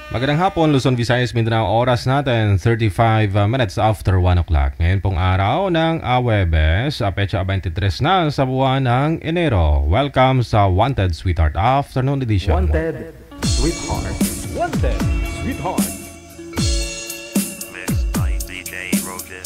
Magandang hapon, Luzon, Visayas, Mindanao. Oras natin, 35 minutes after 1 o'clock. Ngayon pong araw ng Huwebes, petsa 23 na sa buwan ng Enero. Welcome sa Wanted Sweetheart Afternoon Edition. Wanted Sweetheart. Wanted Sweetheart. Mixed by DJ Roger.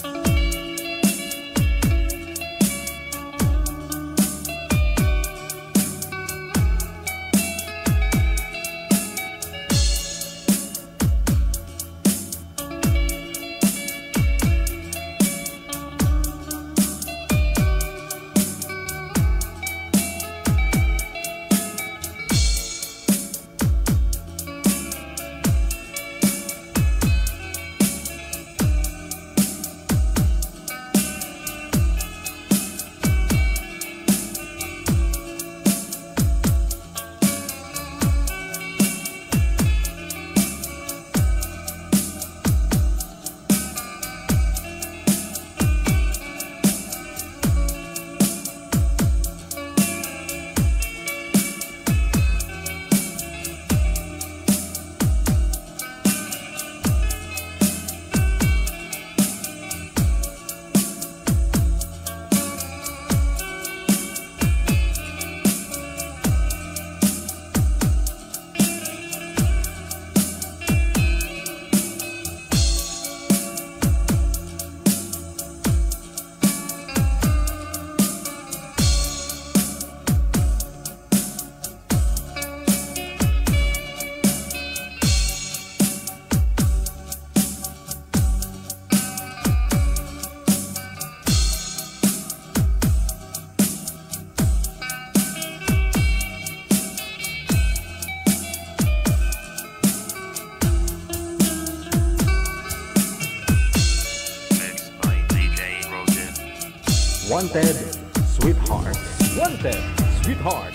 Wanted Sweetheart. Wanted Sweetheart.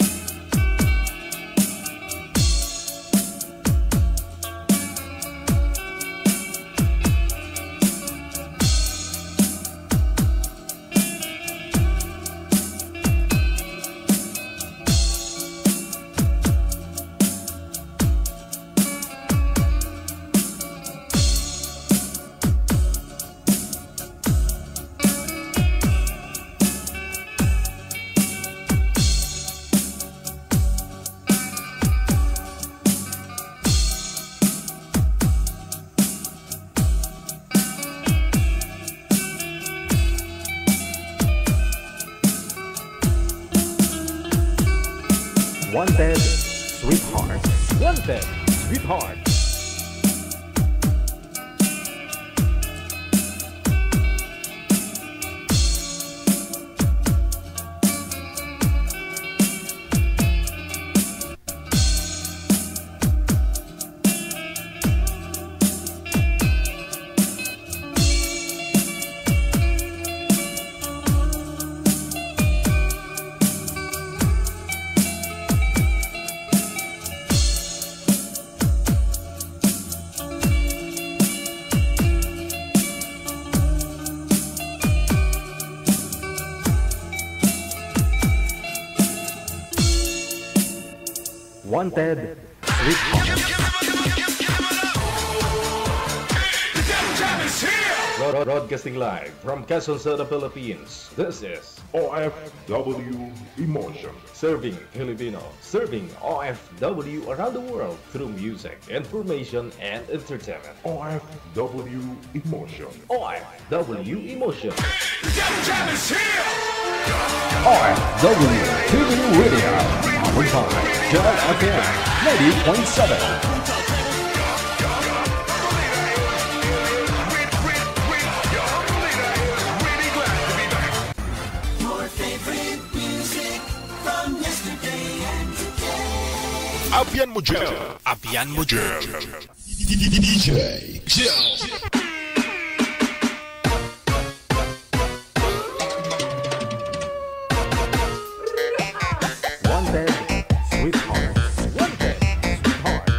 Wanted Sweetheart. Wanted Sweetheart. Wanted Sweetheart. Broadcasting live from Quezon City, Philippines. This is OFW Emotion. Serving Filipino, serving OFW around the world through music, information, and entertainment. OFW Emotion. OFW Emotion. OFW TV Radio. Powered by Joel FM 90.7. Abian mo dyan. Abian mo dyan. DJ Jill. Wanted Sweetheart. Wanted Sweetheart.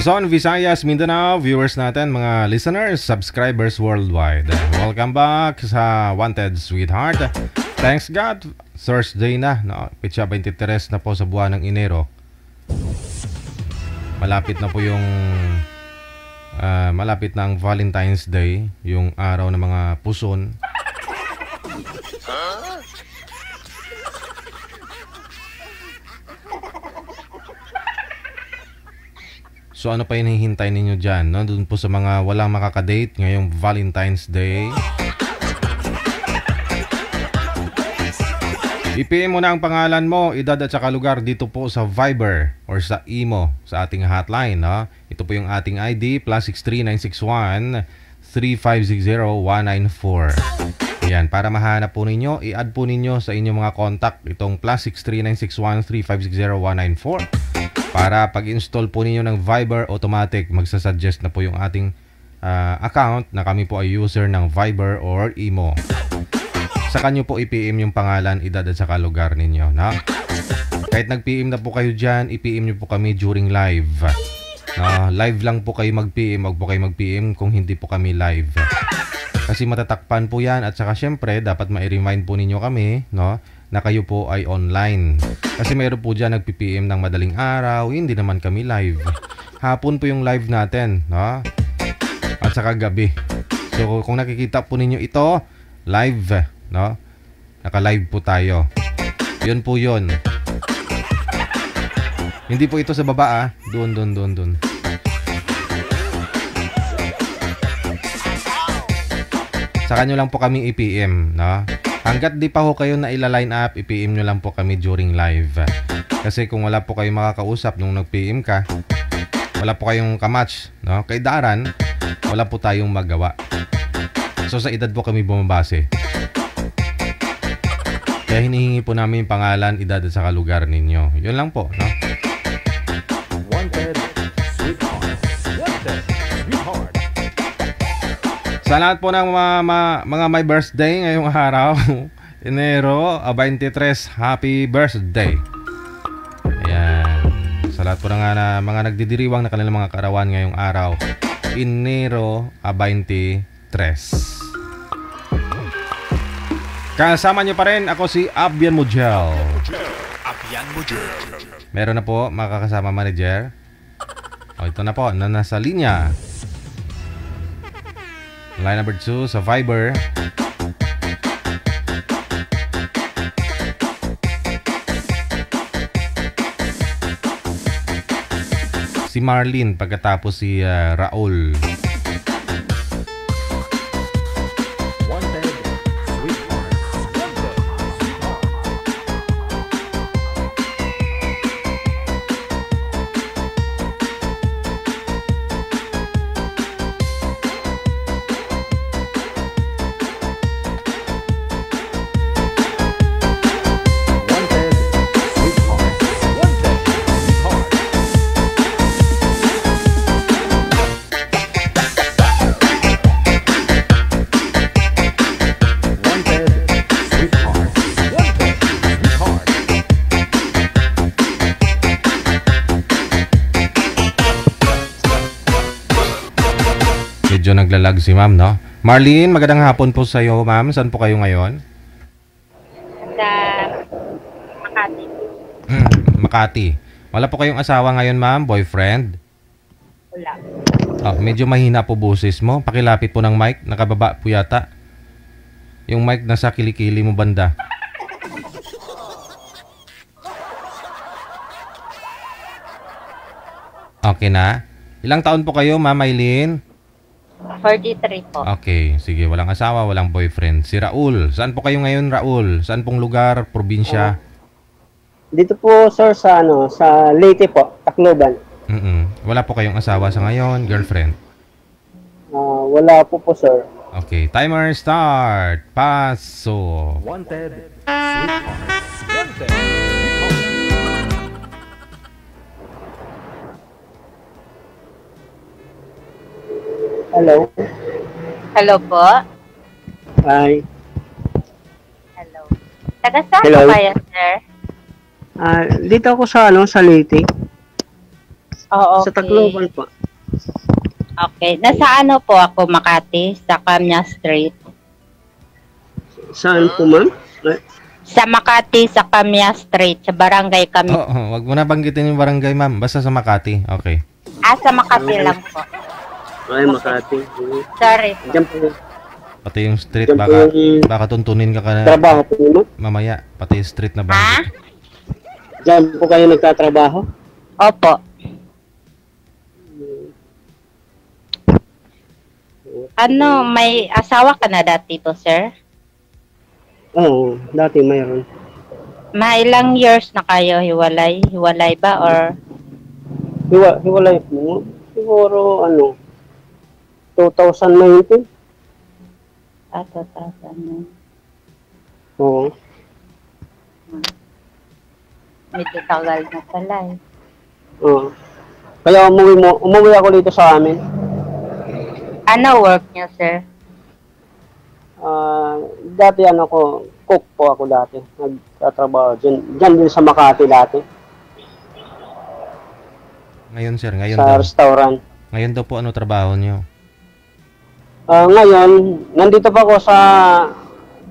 Luzon, Visayas, Mindanao, viewers natin, mga listeners, subscribers worldwide. Welcome back sa Wanted Sweetheart. Thanks God, Thursday na, no? Petsa 23 na po sa buwan ng Enero. Malapit na po yung malapit na ang Valentine's Day, yung araw ng mga puson. So ano pa hinihintay ninyo dyan, no? Doon po sa mga walang makakadate ngayong Valentine's Day. I-PM mo na ang pangalan mo, edad at saka lugar dito po sa Viber or sa Imo sa ating hotline, no? Ito po yung ating ID, +63 961 3560 194. Ayan, para mahanap po ninyo, i-add po ninyo sa inyong mga contact itong +63 961 3560 194. Para pag-install po ninyo ng Viber, automatic magsasuggest na po yung ating account na kami po ay user ng Viber or Imo. Sa kanyo po i-PM yung pangalan, edad at saka lugar ninyo, no? Kahit nag-PM na po kayo dyan, i-PM nyo po kami during live. Live lang po kayo mag-PM, wag po kayo mag-PM kung hindi po kami live. Kasi matatakpan po yan at saka syempre dapat ma-remind po ninyo kami, no, na kayo po ay online. Kasi meron po dyan nag-PM ng madaling araw, hindi naman kami live. Hapon po yung live natin, no? At saka gabi. So kung nakikita po ninyo ito, live, no? Naka-live po tayo. Yun po yun. Hindi po ito sa baba, Doon. Sa kanyo lang po kami i-PM, no? Hanggat di pa ho kayo na ila-line up, i-PM nyo lang po kami during live. Kasi kung wala po kayong makakausap nung nag-PM ka, wala po kayong kamatch, no? Kay Daran, wala po tayong magawa. So sa edad po kami bumabase. Kaya hinihingi po namin yung pangalan, edad at saka lugar ninyo. Yun lang po, no? Wanted Sweetheart. Wanted Sweetheart. Sa lahat po ng mga may birthday ngayong araw, Enero 23, happy birthday. Ayan. Sa lahat po ng mga nagdidiriwang na kanilang mga kaarawan ngayong araw, Enero 23. Kasama nyo pa rin, ako si Abian Mujel. Abian Mujel. Meron na po makakasama manager. Ito na po, nasa linya. Line number 2 sa Viber. Si Marlene, pagkatapos si Raul. Wanted Sweetheart. Wanted Sweetheart. Wanted Sweetheart. Wanted Sweetheart. Wanted Sweetheart. Wanted Sweetheart. Medyo naglalag si ma'am, no? Marlene, magandang hapon po sa iyo, ma'am. Saan po kayo ngayon? Sa Makati. Makati. Wala po kayong asawa ngayon, ma'am? Boyfriend? Wala. Medyo mahina po boses mo. Pakilapit po ng mic. Nakababa po yata. Yung mic nasa kilikili mo banda. Okay na? Ilang taon po kayo, ma'am Aileen? 43 po. Okay, sige. Walang asawa, walang boyfriend. Si Raul. Saan po kayo ngayon, Raul? Saan pong lugar, probinsya? Dito po sir sa Leyte po, Tacloban. Wala po kayong asawa sa ngayon, girlfriend? Wala po sir. Okay, timer start. Paso. Wanted Sweetheart. Wanted Sweetheart. Hello. Hello po. Hi. Hello. Taga saan Hello. po kayo, sir? Dito ako sa sa Leyte. Oh, Sa okay. Tacloban po. Okay. Nasa ano po ako, Makati? Sa Camia Street. Saan po, ma'am? Sa Makati, sa Camia Street. Sa Barangay Camia. Wag mo na banggitin yung barangay, ma'am. Basta sa Makati. Okay. Sa Makati lang po. Ay, Makati. Sorry po. Diyan po yung Pati yung street, Diyan po baka tuntunin ka na trabaho po, ma'am. mamaya. Pati yung street na Ha? banggit. Diyan po kayo nagtatrabaho? Opo. Ano, may asawa ka na dati po, sir? Oo, dati mayroon. Ilang years na kayo hiwalay? Hiwalay ba or Hiwalay po. Siguro, 2019? 2000? Oo. Medyo tagal na pala eh. Oo. Kaya umuwi ako dito sa amin. Ano work niyo, sir? Dati cook po ako dati. Nagtatrabaho dyan din sa Makati dati. Ngayon, sir, ngayon Sa daw. restaurant. Ngayon daw po ano trabaho niyo? Ngayon, nandito pa ako sa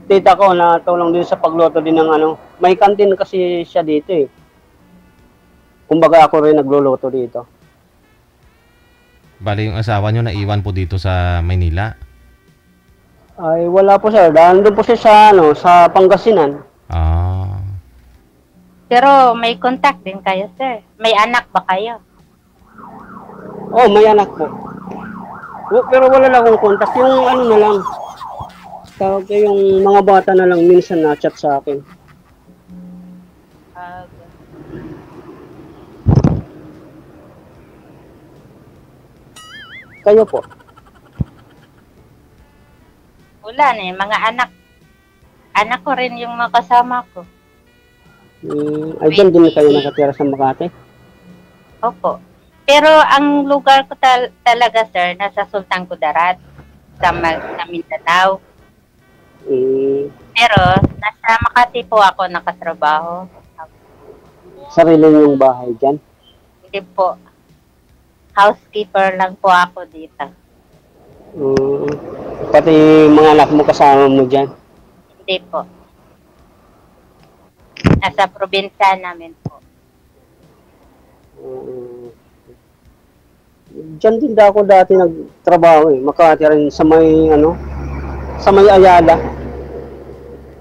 tita ko na tulong din sa pagluto din ng may kantin kasi siya dito eh. Kumbaga ako rin nagluluto dito. Bali yung asawa niyo naiwan po dito sa Maynila. Ay, wala po sir. Nandun po siya sa, sa Pangasinan. Ah. Pero may contact din kayo, sir. May anak ba kayo? Oh, may anak po. Pero wala lang akong contact. Yung na lang. Tawag ko yung mga bata na lang minsan na-chat sa akin. Kayo po? Wala na eh. Mga anak. Anak ko rin yung mga kasama ko. Ay, dyan din kayo nakatira sa Makati? Opo. Pero ang lugar ko talaga, sir, nasa Sultan Kudarat, sa Mindanao. Pero nasa Makati po ako nakatrabaho. Sarili niyong bahay dyan? Hindi po. Housekeeper lang po ako dito. Pati mga anak mo kasama mo dyan? Hindi po. Nasa probinsya namin po. Diyan din ako dati nagtrabaho eh. Makati rin sa may sa may Ayala.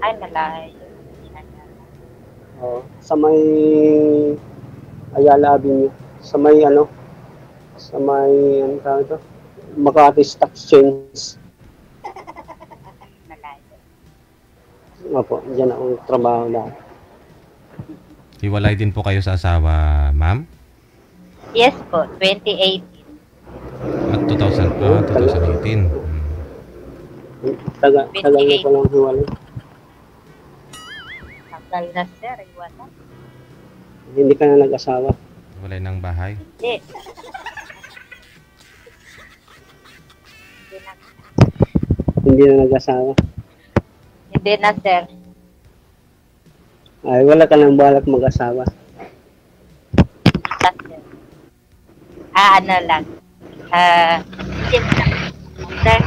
Ay, malayo. Sa may Ayala Avenue. Sa may sa may tawag ito? Makati Stock Exchange. Malayo. Opo, diyan ako trabaho dati. Hiwalay din po kayo sa asawa, ma'am? Yes po, 2018. At 2018. Tagal na ko lang hiwalay. Tagal na, sir. Iwala. Hindi ka na nag-asawa. Hiwalay ng bahay. Hindi. Hindi na nag-asawa. Hindi na, sir. Ay, wala ka nang balak mag-asawa. Sir. Ano lang. Yes lang. Sir,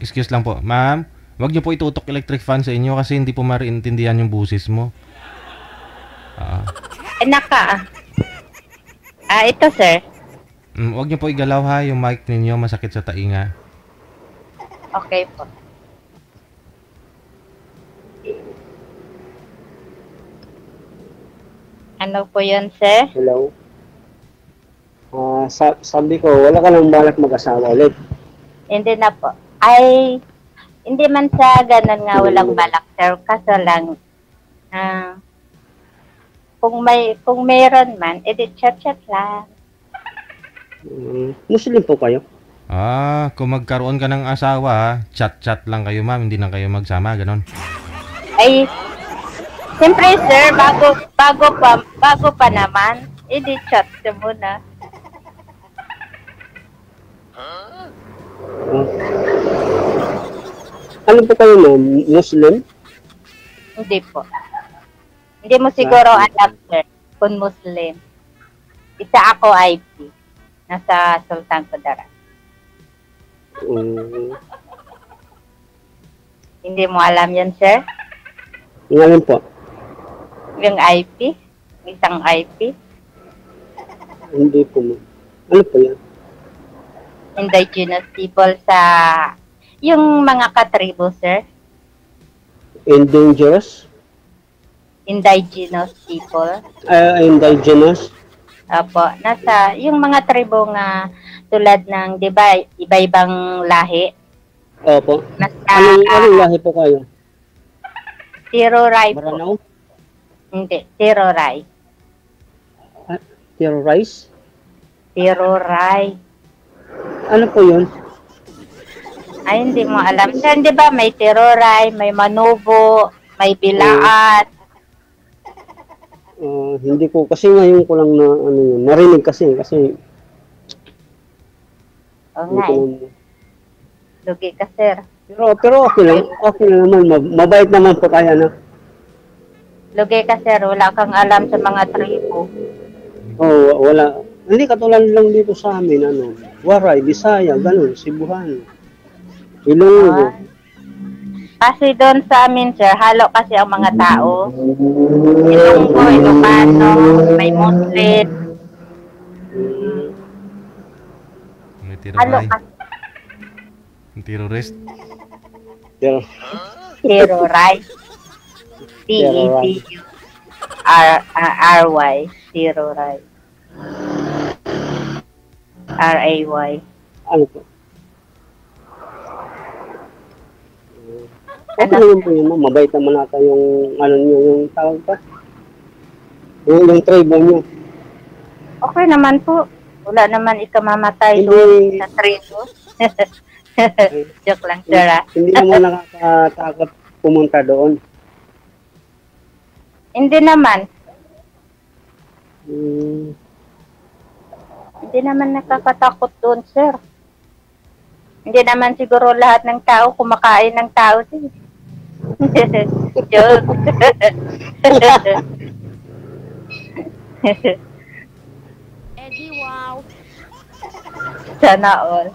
Excuse lang po. Ma'am, wag niyo po itutok electric fan sa inyo kasi hindi po mariintindihan yung busis mo. Ito, sir. Wag niyo po igalaw ha, yung mic ninyo masakit sa tainga. Okay po. Ano po yun, sir? Hello? Sabi ko, wala ka nang balak mag-asawa ulit. Hindi na po. Ay, hindi man sa ganun nga walang balak, sir. Kaso lang, kung mayroon man, edi chat-chat lang. Muslim po kayo? Kung magkaroon ka ng asawa, chat-chat lang kayo ma'am, hindi na kayo magsama, ganon. Ay, siyempre sir, bago pa naman, edi chat siya muna. Ano po kayo ma'am? Muslim? Hindi po. Hindi mo siguro alam, sir. kun Muslim. Isa ako IP. Nasa Sultan Kudarat. Hindi mo alam yan, sir? Ngayon po. Yung IP? Isang IP? Hindi po. Ano po yan? Indigenous people sa... Yung mga katribo, sir? Indigenous? Indigenous people. Indigenous? Opo. Nasa... Yung mga tribo nga tulad ng, di ba, iba-ibang lahi. Opo. Nasa... Anong lahi po kayo? Tiroray po. Maranao? Hindi. Tiroray. Terrorize? Tiroray. Ano po yun? Ay, hindi mo alam. Sir, di ba may Tiroray, may Manubo, may Bilaat. Hindi ko, kasi ngayon ko lang na, narinig kasi. O Hindi nga ko eh. lang- Lugi ka, sir. Pero okay lang. Okay lang naman. Mabait naman po tayo, no? Lugi ka, sir. Wala kang alam sa mga tribo. Wala. Hindi katulad lang dito sa amin, Waray, Bisaya, ganun, Cebuano. Ilonggo. Kasi doon sa amin, sir, halo kasi ang mga tao. Ilonggo, Ilocano, may Muslim. May Halo tiroray. kasi. Terrorist. Pero, Tiroray. T-E-T-U-R-Y. Tiroray. R-A-Y. ano po? Okay naman po yun, ma'am. Mabait naman nata yung, yung tawag pa. Yung tribe nyo. Okay naman po. Wala naman ikamamatay Hindi. doon sa tribo. Joke lang, sir. Hindi naman nakakatakot pumunta doon. Hindi naman. Hmm. Hindi naman nakakatakot doon, sir. Hindi naman siguro lahat ng tao kumakain ng tao, sir. Joke. Eddie, wow. Sana all.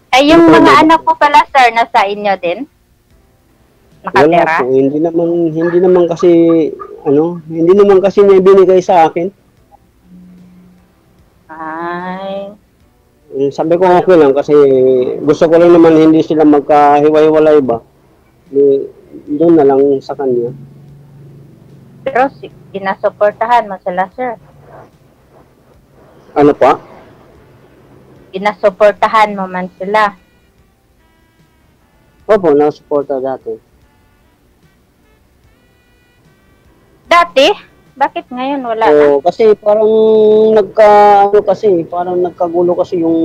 Ay, yung mga anak ko pala, sir, nasa inyo din? Wala Nakatira? po. Hindi naman kasi niya binigay sa akin. Ay. Sabi ko okay lang kasi gusto ko lang naman hindi sila magkahiwa-hiwalay ba. Doon na lang sa kanya. Pero ginasuportahan mo sila, sir. Ano pa? Ginasuportahan mo man sila. Opo, nasuporta dati. Dati? Bakit ngayon wala na? So, kasi parang parang nagkagulo kasi yung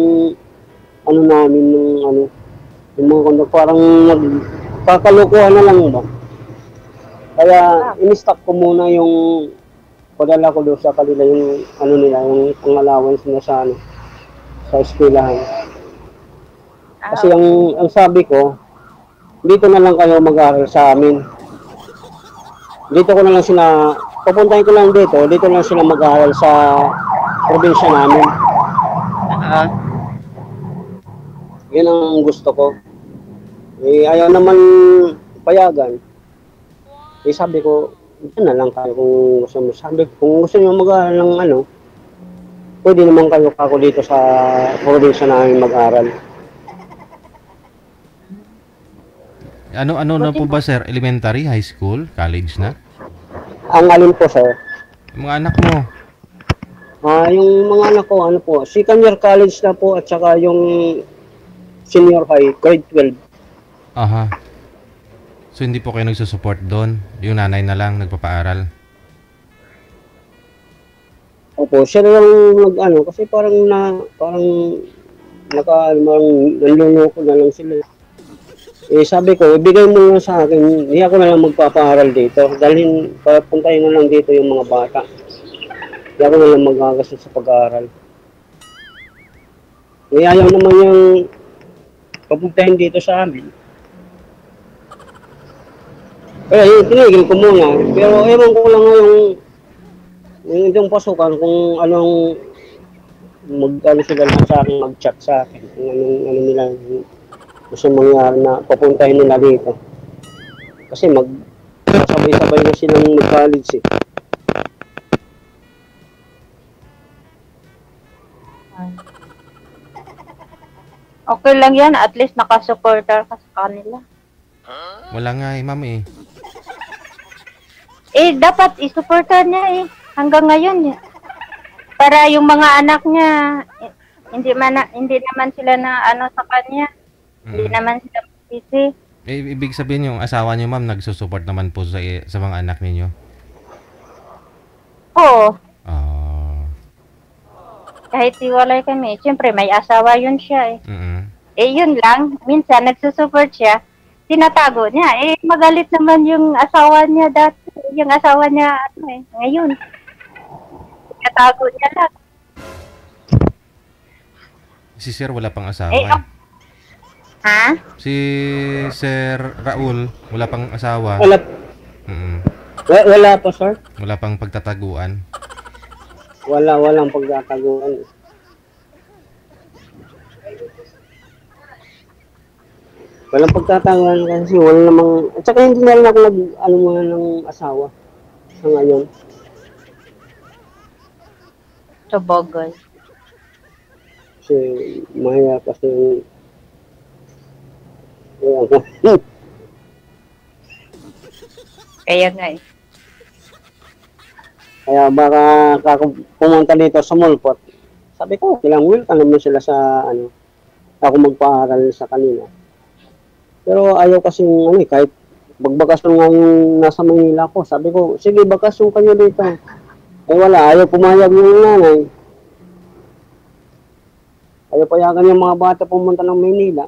namin yung mga kondo, parang nagkakalukuhan na lang ba. Kaya in-stop ko muna yung padala ko doon sa kanila yung yung pang-allowance na sa eskwelahan. Kasi ang sabi ko, dito na lang kayo mag-aaral sa amin. Dito ko na lang sila, pupuntahin ko lang dito lang sila mag-aaral sa probinsya namin. Yan ang gusto ko. Ayaw naman payagan. Sabi ko, dito na lang kayo kung gusto mo. Sabi ko, kung gusto nyo mag-aaral ng pwede naman kayo ako dito sa probinsya namin mag-aaral. Ano na po ba, sir? Elementary, high school, college na? Ang alin po, sir? Yung mga anak mo. Yung mga anak ko, second year college na po at saka yung senior high, grade 12. Aha. So hindi po kayo nagsusupport doon? Yung nanay na lang nagpapaaral? Opo, siya na lang kasi parang nanluloko na lang sila. Sabi ko, ibigay mo na sa akin, hindi ako na lang magpapaaral dito. Papuntahin na lang dito yung mga bata. Hindi ako na lang magagastos sa pag-aaral. Ayaw naman yung papuntahin dito sa amin. Kaya yun, tinigil ko muna. Pero ewan ko lang yung itong pasukan kung anong ano sila na sa akin, mag-chat sa akin. Kung ano nila gusto mangyari na papuntahin nila dito. Kasi sabay-sabay na silang mag-college eh. Okay lang yan, at least nakasupporter ka sa kanila. Wala nga eh, ma'am eh. Eh, dapat isupportan niya eh. Hanggang ngayon eh. Para yung mga anak niya, hindi naman sila na ano sa kanya. Hindi naman sila masisi. Eh, ibig sabihin yung asawa niyo, ma'am, nagsusupport naman po sa mga anak ninyo? Oo. Ah. Kahit iwalay kami, siyempre may asawa yun siya eh. Mm-mm. Eh yun lang, minsan nagsusupport siya, tinatago niya. Eh magalit naman yung asawa niya dati, yung asawa niya ano eh, ngayon. Tinatago niya lang. Si Sir wala pang asawa. Eh, ha? Si Sir Raul wala pang asawa. Mm-mm. Wala pa, sir. Wala pang pagtataguan. Walang pagtataguan. Walang pagtataguan kasi wala namang... At saka hindi na rin ako muna ng asawa sa ngayon. Sabagay. Kasi mahirap kasi yung... Kaya nga eh. Kaya baka pumunta dito sa Mulpot. Sabi ko, ilang welcome naman sila sa ako magpaaral sa kanila. Pero ayaw kasi kahit magbakasyon nga yung nasa Manila ko. Sabi ko, sige, bakasyon kayo dito. Eh wala, ayaw pumayag yung nanay. Ayaw payagan yung mga bata pumunta ng Manila.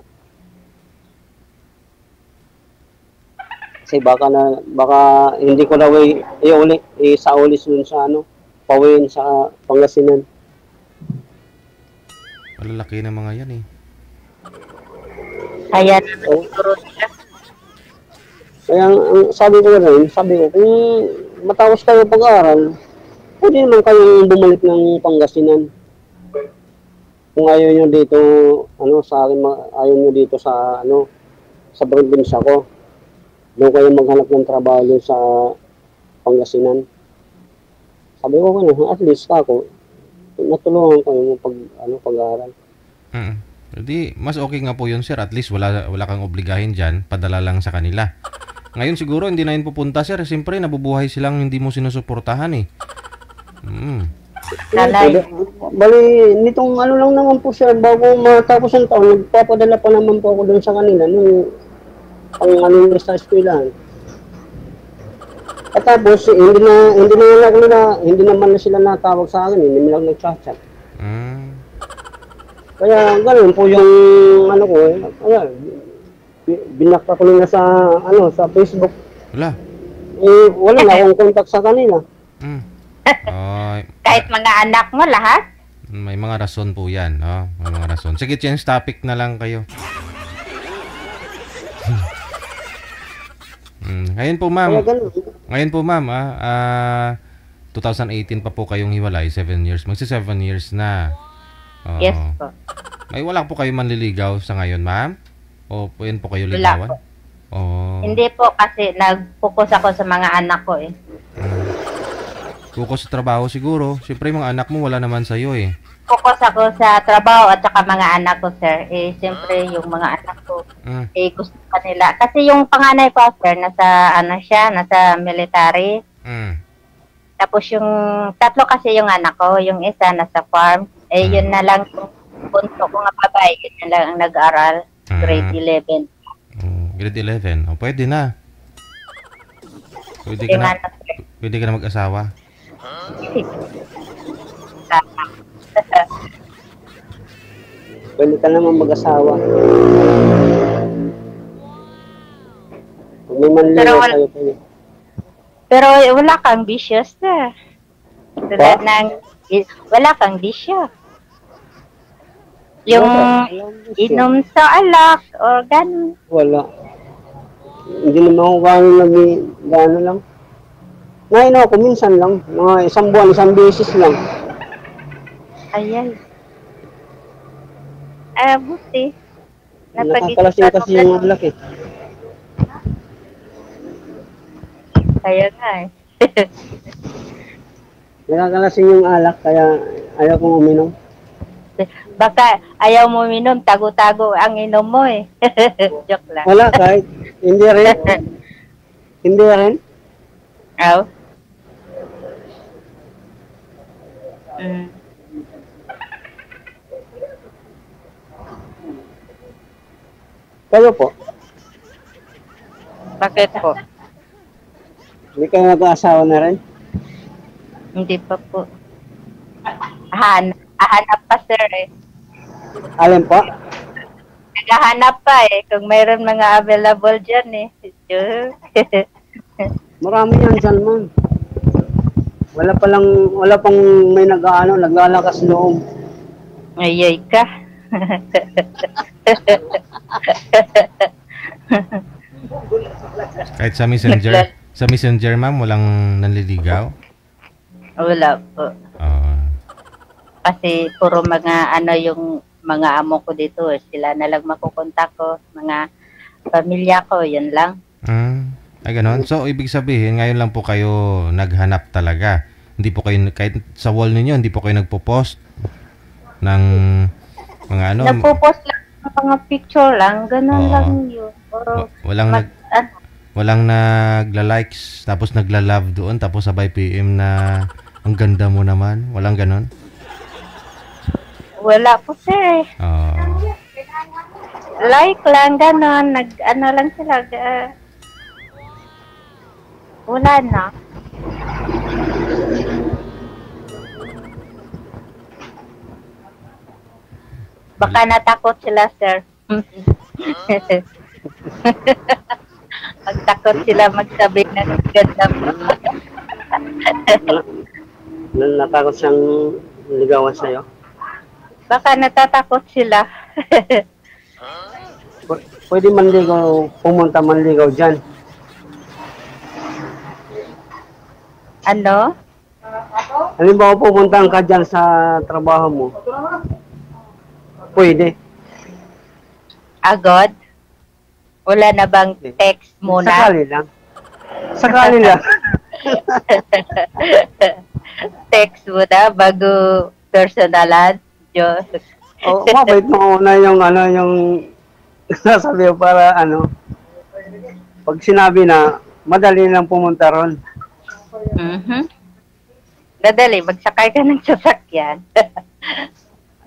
Kasi baka hindi ko daw sa ulis dun sa Pawin sa Pangasinan. Malalaki na mga yan eh. Kaya siguro sila. Kaya sabi ko, kung matapos kayo pag-aaral, pwede naman kayong bumalik ng Pangasinan. Kung ayaw nyo dito, sa akin, ayaw nyo dito sa probinsya ko. Doon kayo maghanap ng trabaho sa Pangasinan. Sabi ko at least ako, natulungan ko yung pag-aaral. Hindi, mas okay nga po yun, sir. At least wala kang obligahin dyan. Padala lang sa kanila. Ngayon siguro hindi na yun pupunta, sir. Siyempre, nabubuhay silang hindi mo sinusuportahan eh. Bali, nitong lang naman po, sir, bago matapos ang taon, nagpapadala pa naman po ako doon sa kanila. Ang sa eskwelahan. At tapos, hindi naman na sila natawag sa akin, hindi nila nag-chat. Kaya ganoon po yung ko binakta ko nila sa Facebook. Wala. Eh, wala na akong contact sa kanila. Kahit mga anak mo lahat? May mga rason po yan. May mga rason. Sige, change topic na lang kayo. Ngayon po ma'am, 2018 pa po kayong hiwalay, 7 years. Magsi 7 years na. Yes po. May wala po kayo manliligaw sa ngayon, ma'am? O yun po kayo ligawan? Hindi po kasi nag-focus ako sa mga anak ko eh. Focus sa trabaho siguro. Siyempre mga anak mo wala naman sa'yo eh. Focus ako sa trabaho at saka mga anak ko, sir. Eh, siyempre, yung mga anak ko, gusto pa nila. Kasi yung panganay ko, sir, nasa military. Tapos yung tatlo kasi yung anak ko, yung isa nasa farm. Eh, yun na lang yung punto ko nga babae, yun na lang ang nag-aral. Grade 11. Grade 11? O, pwede na. Pwede ka na mag-asawa. Pwede ka naman mag-asawa. Kung may manligaw kayo kayo. Pero wala kang bisyo, sir. Tulad ng, wala kang bisyo. Yung inom sa alak or ganun. Wala. Hindi naman ako gano'n lang. Ngayon ako, minsan lang. Mga isang buwan, isang beses lang. Ayan. Buti. Nakakalasing kasi yung alak eh. Kaya nga eh. Nakakalasing yung alak, kaya ayaw kong uminom. Baka ayaw mo minom, tago-tago ang inom mo eh. Joke lang. Wala, kahit hindi rin. Hindi rin. Aw. Mm. Kayo po, Bakit po? hindi kayo nag-aasawa na rin? Hindi pa po. Hahanap pa sir eh. Alin po? Naghahanap pa eh. Kung mayroon mga available dyan eh. Marami yan dyan, ma'am. Wala pang may naglalakas loob. Ayay ka. Kahit sa messenger ma'am, walang nanliligaw? Wala po. Kasi puro mga yung mga amo ko dito, sila na lang makukontak ko, mga pamilya ko, yun lang. Ay ganon. So ibig sabihin, ngayon lang po kayo naghanap talaga. Hindi po kayo, kahit sa wall ninyo, hindi po kayo nagpo-post ng mga Nagpo-post lang ng mga picture lang, ganun lang yun. Or, walang nagla-likes, tapos nagla-love doon, tapos sabay PM na ang ganda mo naman. Walang ganon? Wala po sir. Like lang, ganon. Lang sila. Wala na. Baka natakot sila, sir. Magtakot sila magsabi na ganda mo. Natakot siyang ligawan sa'yo? Baka natatakot sila. Pwede pumunta manligaw dyan. Ano? Halimbawa pupuntahan ka dyan sa trabaho mo. Pwede. Agad? Wala na bang text muna? Sakali lang. Sakali lang. Text muna bago personalan. Diyos. Mabait mo una yung sasabi para pag sinabi na madali lang pumunta ron. Madali, magsakay ka ng sasakyan.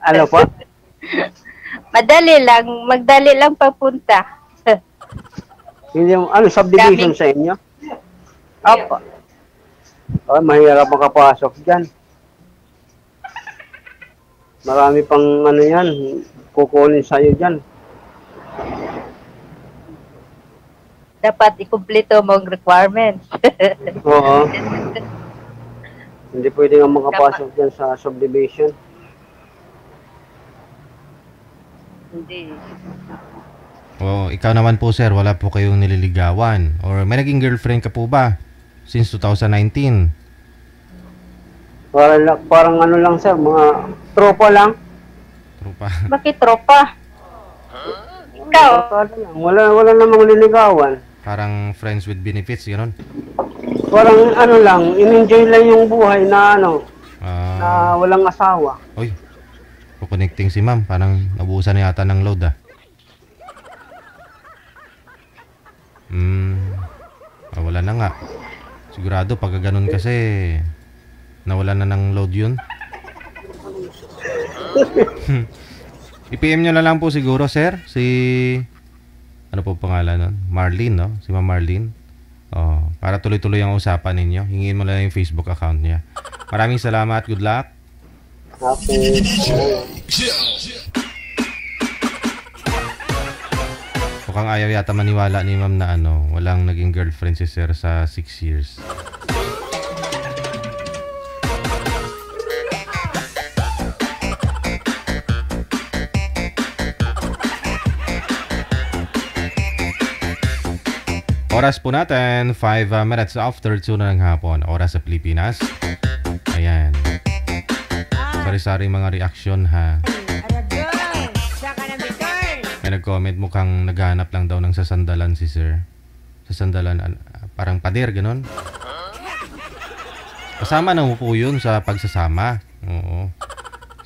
Ano po? Magdali lang papunta. Hindi subdivision sa inyo? Opo. Mahirap makapasok dyan. Marami pang yan, kukunin sa'yo dyan. Dapat ikumpleto mong requirements. Oo. Hindi pwede nga makapasok dyan sa subdivision. Hindi. Ikaw naman po sir, wala po kayong nililigawan? Or may naging girlfriend ka po ba since 2019? Parang lang sir, mga tropa lang. Tropa? Bakit tropa? Ikaw? Wala namang liligawan. Parang friends with benefits, gano'n? Parang lang, in-enjoy lang yung buhay na na walang asawa. Uy, connecting si ma'am. Parang nabuhusan na yata ng load wala na nga. Sigurado pag ganun kasi nawala na ng load yun. I-PM nyo na lang po siguro sir. Ano po pangalan nun? Marlene, no? Si Ma'am Marlene. Para tuloy-tuloy ang usapan ninyo. Hingin mo lang yung Facebook account niya. Maraming salamat. Good luck. Okay. Mukhang ayaw yata maniwala ni ma'am na walang naging girlfriend si sir sa 6 years. Oras po natin, 5 minutes after 2 na ng hapon. Oras sa Pilipinas. Ayan. Sari-sari mga reaction ha. May nag-comment, mukhang naghanap lang daw ng sasandalan si sir. Sasandalan, parang pader, ganun. Kasama na mo po yun sa pagsasama. Oo.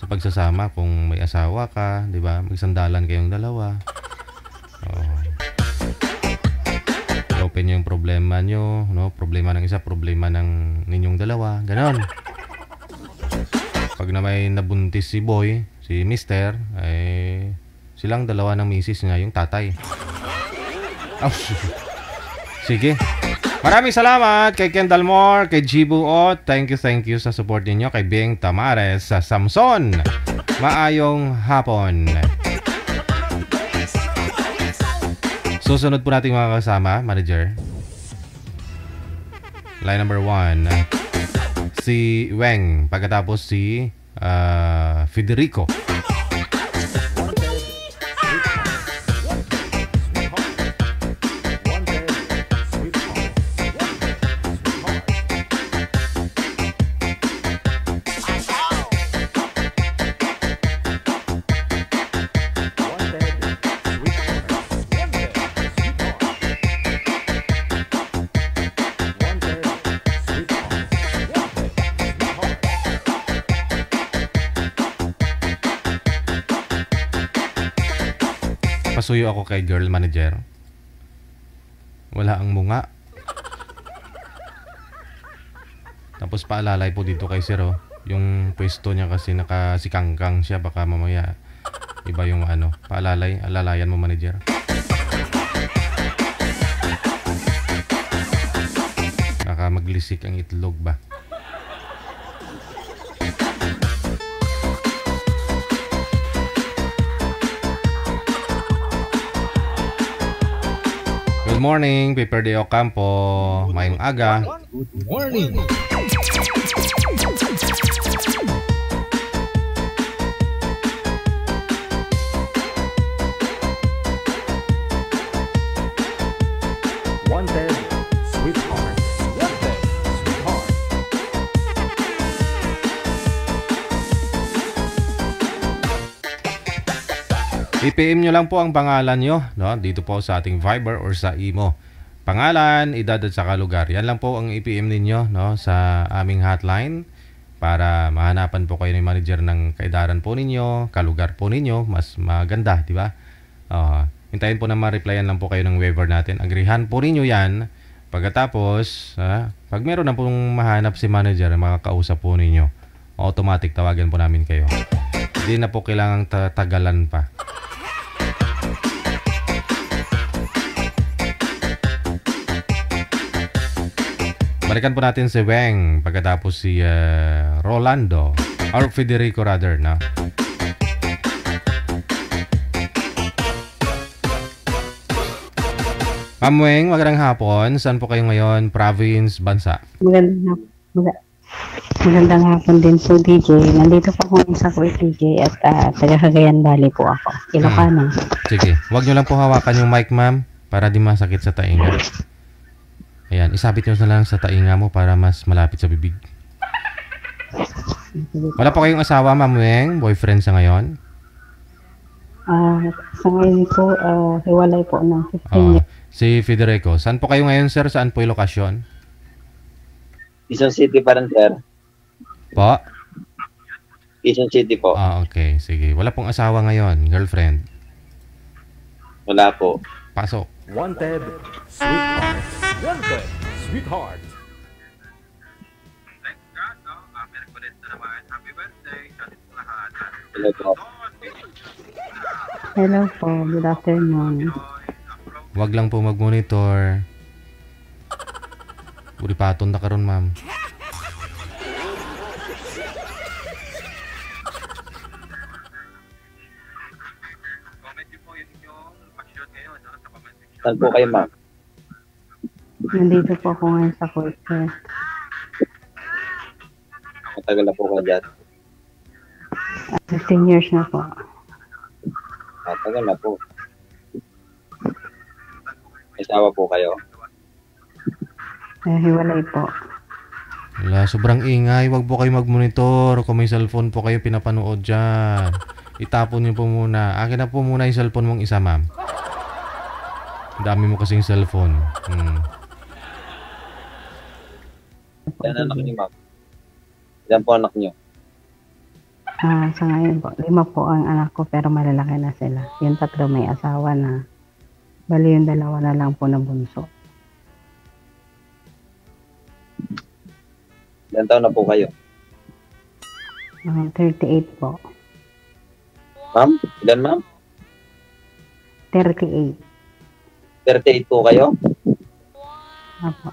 Sa pagsasama, kung may asawa ka, di ba? Magsandalan kayong dalawa. Oo. Open yung problema nyo, no? Problema ng isa, problema ng ninyong dalawa. Ganon. Pag na may nabuntis si boy, si mister, eh, silang dalawa ng misis niya, yung tatay. Oh, sige. Maraming salamat kay Kendall Moore, kay Jibuot. Thank you sa support ninyo. Kay Bing Tamares, sa Samson. Maayong hapon. Susunod po natin mga kasama, manager. Line number 1. Si Weng. Pagkatapos si Federico. Pasuyo ako kay girl manager. Wala ang munga. Tapos paalalay po dito kay sir, oh. Yung pwesto niya kasi nakasikangkang siya. Baka mamaya iba yung ano. Alalayan mo manager. Baka maglisik ang itlog ba. Good morning, Paper de Ocampo. Mayong aga. Good morning. Wanted, sweetheart. Wanted, sweetheart. I-PM nyo lang po ang pangalan nyo, no? Dito po sa ating Viber or sa Imo. Pangalan, edad at saka lugar. Yan lang po ang i-PM ninyo, no? Sa aming hotline para mahanapan po kayo ng manager ng kaedaran po ninyo, kalugar po ninyo. Mas maganda, di ba? Hintayin po na ma-replyan lang po kayo ng waiver natin. Agrihan po ninyo yan. Pagkatapos, pag meron na pong mahanap si manager, makakausap po ninyo, automatic tawagan po namin kayo. Hindi na po kailangang tagalan pa. Balikan po natin si Weng, pagkatapos si Rolando or Federico rather, na. Ma'am Weng, magandang hapon. Saan po kayo ngayon? Province, bansa? Magandang hapon din po, DJ. Nandito po ako sa Kuwait, DJ, at taga Cagayan Valley po ako. Ilocano. Sige, huwag nyo lang po hawakan yung mic, ma'am, para di masakit sa tainga. Ayan, isabit nyo na lang sa tainga mo para mas malapit sa bibig. Wala po kayong asawa, Ma'am Weng? Boyfriend sa ngayon? Sa ngayon po, hiwalay po ng 15 years. Si Federico, saan po kayo ngayon, sir? Saan po yung lokasyon? Quezon City pa rin, sir. Po? Quezon City po. Okay. Sige. Wala pong asawa ngayon, girlfriend? Wala po. Pasok. Wanted, sweetheart. Wanted, sweetheart. Hello po. Hello po. Good afternoon. Wag lang po mag-monitor. Uripaton na karon, ma'am. Saan po kayo, ma'am? Nandito po ako ngayon sa Kuwait, sir. Matagal na po kayo dyan. 15 years na po. Matagal na po. May asawa po kayo? Hiwalay po. Wala, sobrang ingay. Huwag po kayo mag-monitor. Kung may cellphone po kayo pinapanood dyan. Itapon niyo po muna. Akin na po muna yung cellphone mong isa, ma'am. Ang dami mo kasing cellphone. Yan anak niyo, ma'am. Yan po anak niyo. Sa ngayon po, 5 po ang anak ko pero malalaki na sila. Yung 3 may asawa na. Bali yung 2 na lang po na bunso. Ilan taon na po kayo? 38 po. Ma'am? Ilan, ma'am? 38. 38 po kayo? Apo.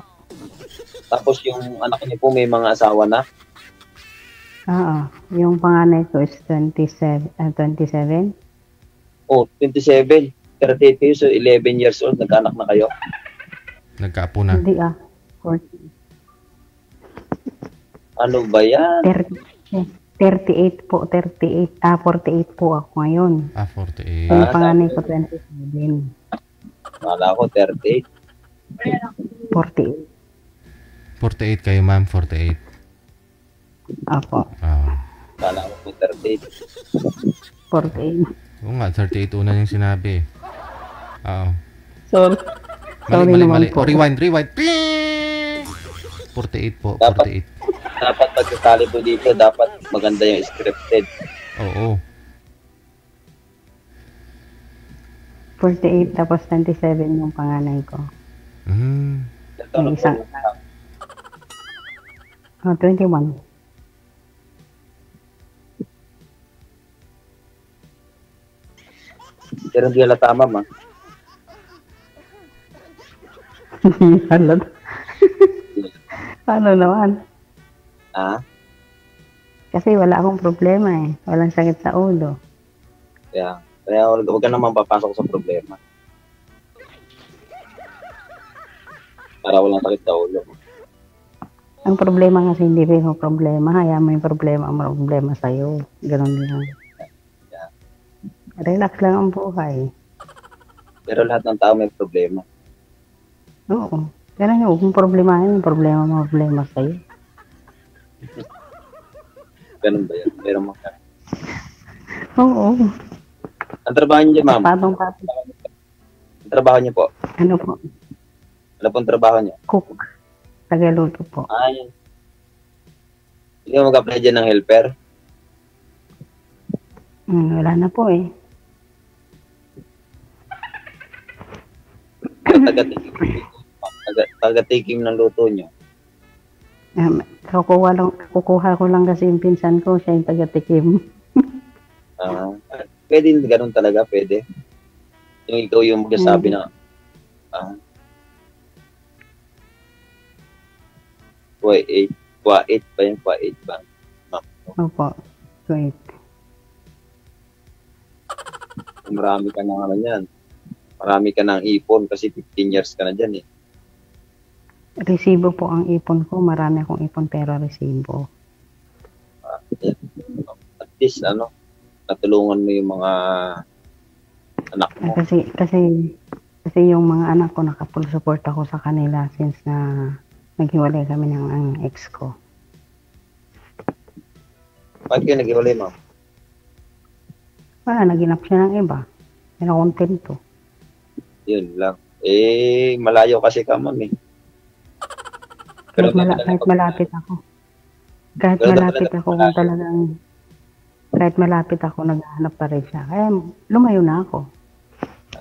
Tapos yung anak niyo po may mga asawa na? Oo. Yung panganay ko is 27. Oh, 27. 38 kayo, so 11 years old. Nagkaanak na kayo? Nagkaapo na. Hindi 40. Ano ba yan? 38 po. 48 po ako ngayon. 48. Yung panganay ko 27. Wala ko, 38. 48. 48 kayo, ma'am. 48. Apo. Wala ko po, 38. 48. Oo nga, 38 una yung sinabi. Oo. Sorry. Mali. Oh, rewind. 48 po, 48. Dapat pagkatali po dito, dapat maganda yung scripted. Oo. 48 tapos 27 yung panganay ko. Yung isang 21. Pero hindi halata, ma'am. Halata. Ano naman? Kasi wala akong problema eh. Walang sakit sa ulo. Kaya huwag ka naman papasok sa problema. Para walang sakit sa ulo. Ang problema kasi hindi rin yung problema. Hayaan mo yung problema ang problema sa'yo. Ganon lang. Relax lang ang buhay. Pero lahat ng tao may problema. Oo. Ganun yun. Kung problemahin, yung problema sa'yo. Ganun ba yan? Meron mo ka. Oo. Ang trabaho niyo, ma'am? Patong-patong. Ang trabaho niyo po? Ano po? Ano pong trabaho niyo? Cook. Tagaluto po. Ay. Hindi mo mag-apply dyan ng helper? Wala na po eh. Taga-taking ng luto niyo? Kukuha ko lang kasi yung pinsan ko, siya yung taga-tikim. Pwede ganun talaga, pwede. Yung ikaw yung magsasabi na, Kuwait ba yung Kuwait ba? Opo, Kuwait. Marami ka na yan. Marami ka ng ipon kasi 15 years ka na dyan eh. Resibo po ang ipon ko. Marami akong ipon pero resibo. At least, natulungan mo yung mga anak mo. Kasi yung mga anak ko, naka-full support ako sa kanila since na naghiwalay kami ng ang ex ko. Bakit kayo naghiwalay, ma'am? Wala, naginap siya ng iba. Pero kontento. Yun lang. Malayo kasi ka, ma'am eh. Kahit malapit ako. Kahit malapit ako, naghahanap pa rin siya. Kaya lumayo na ako.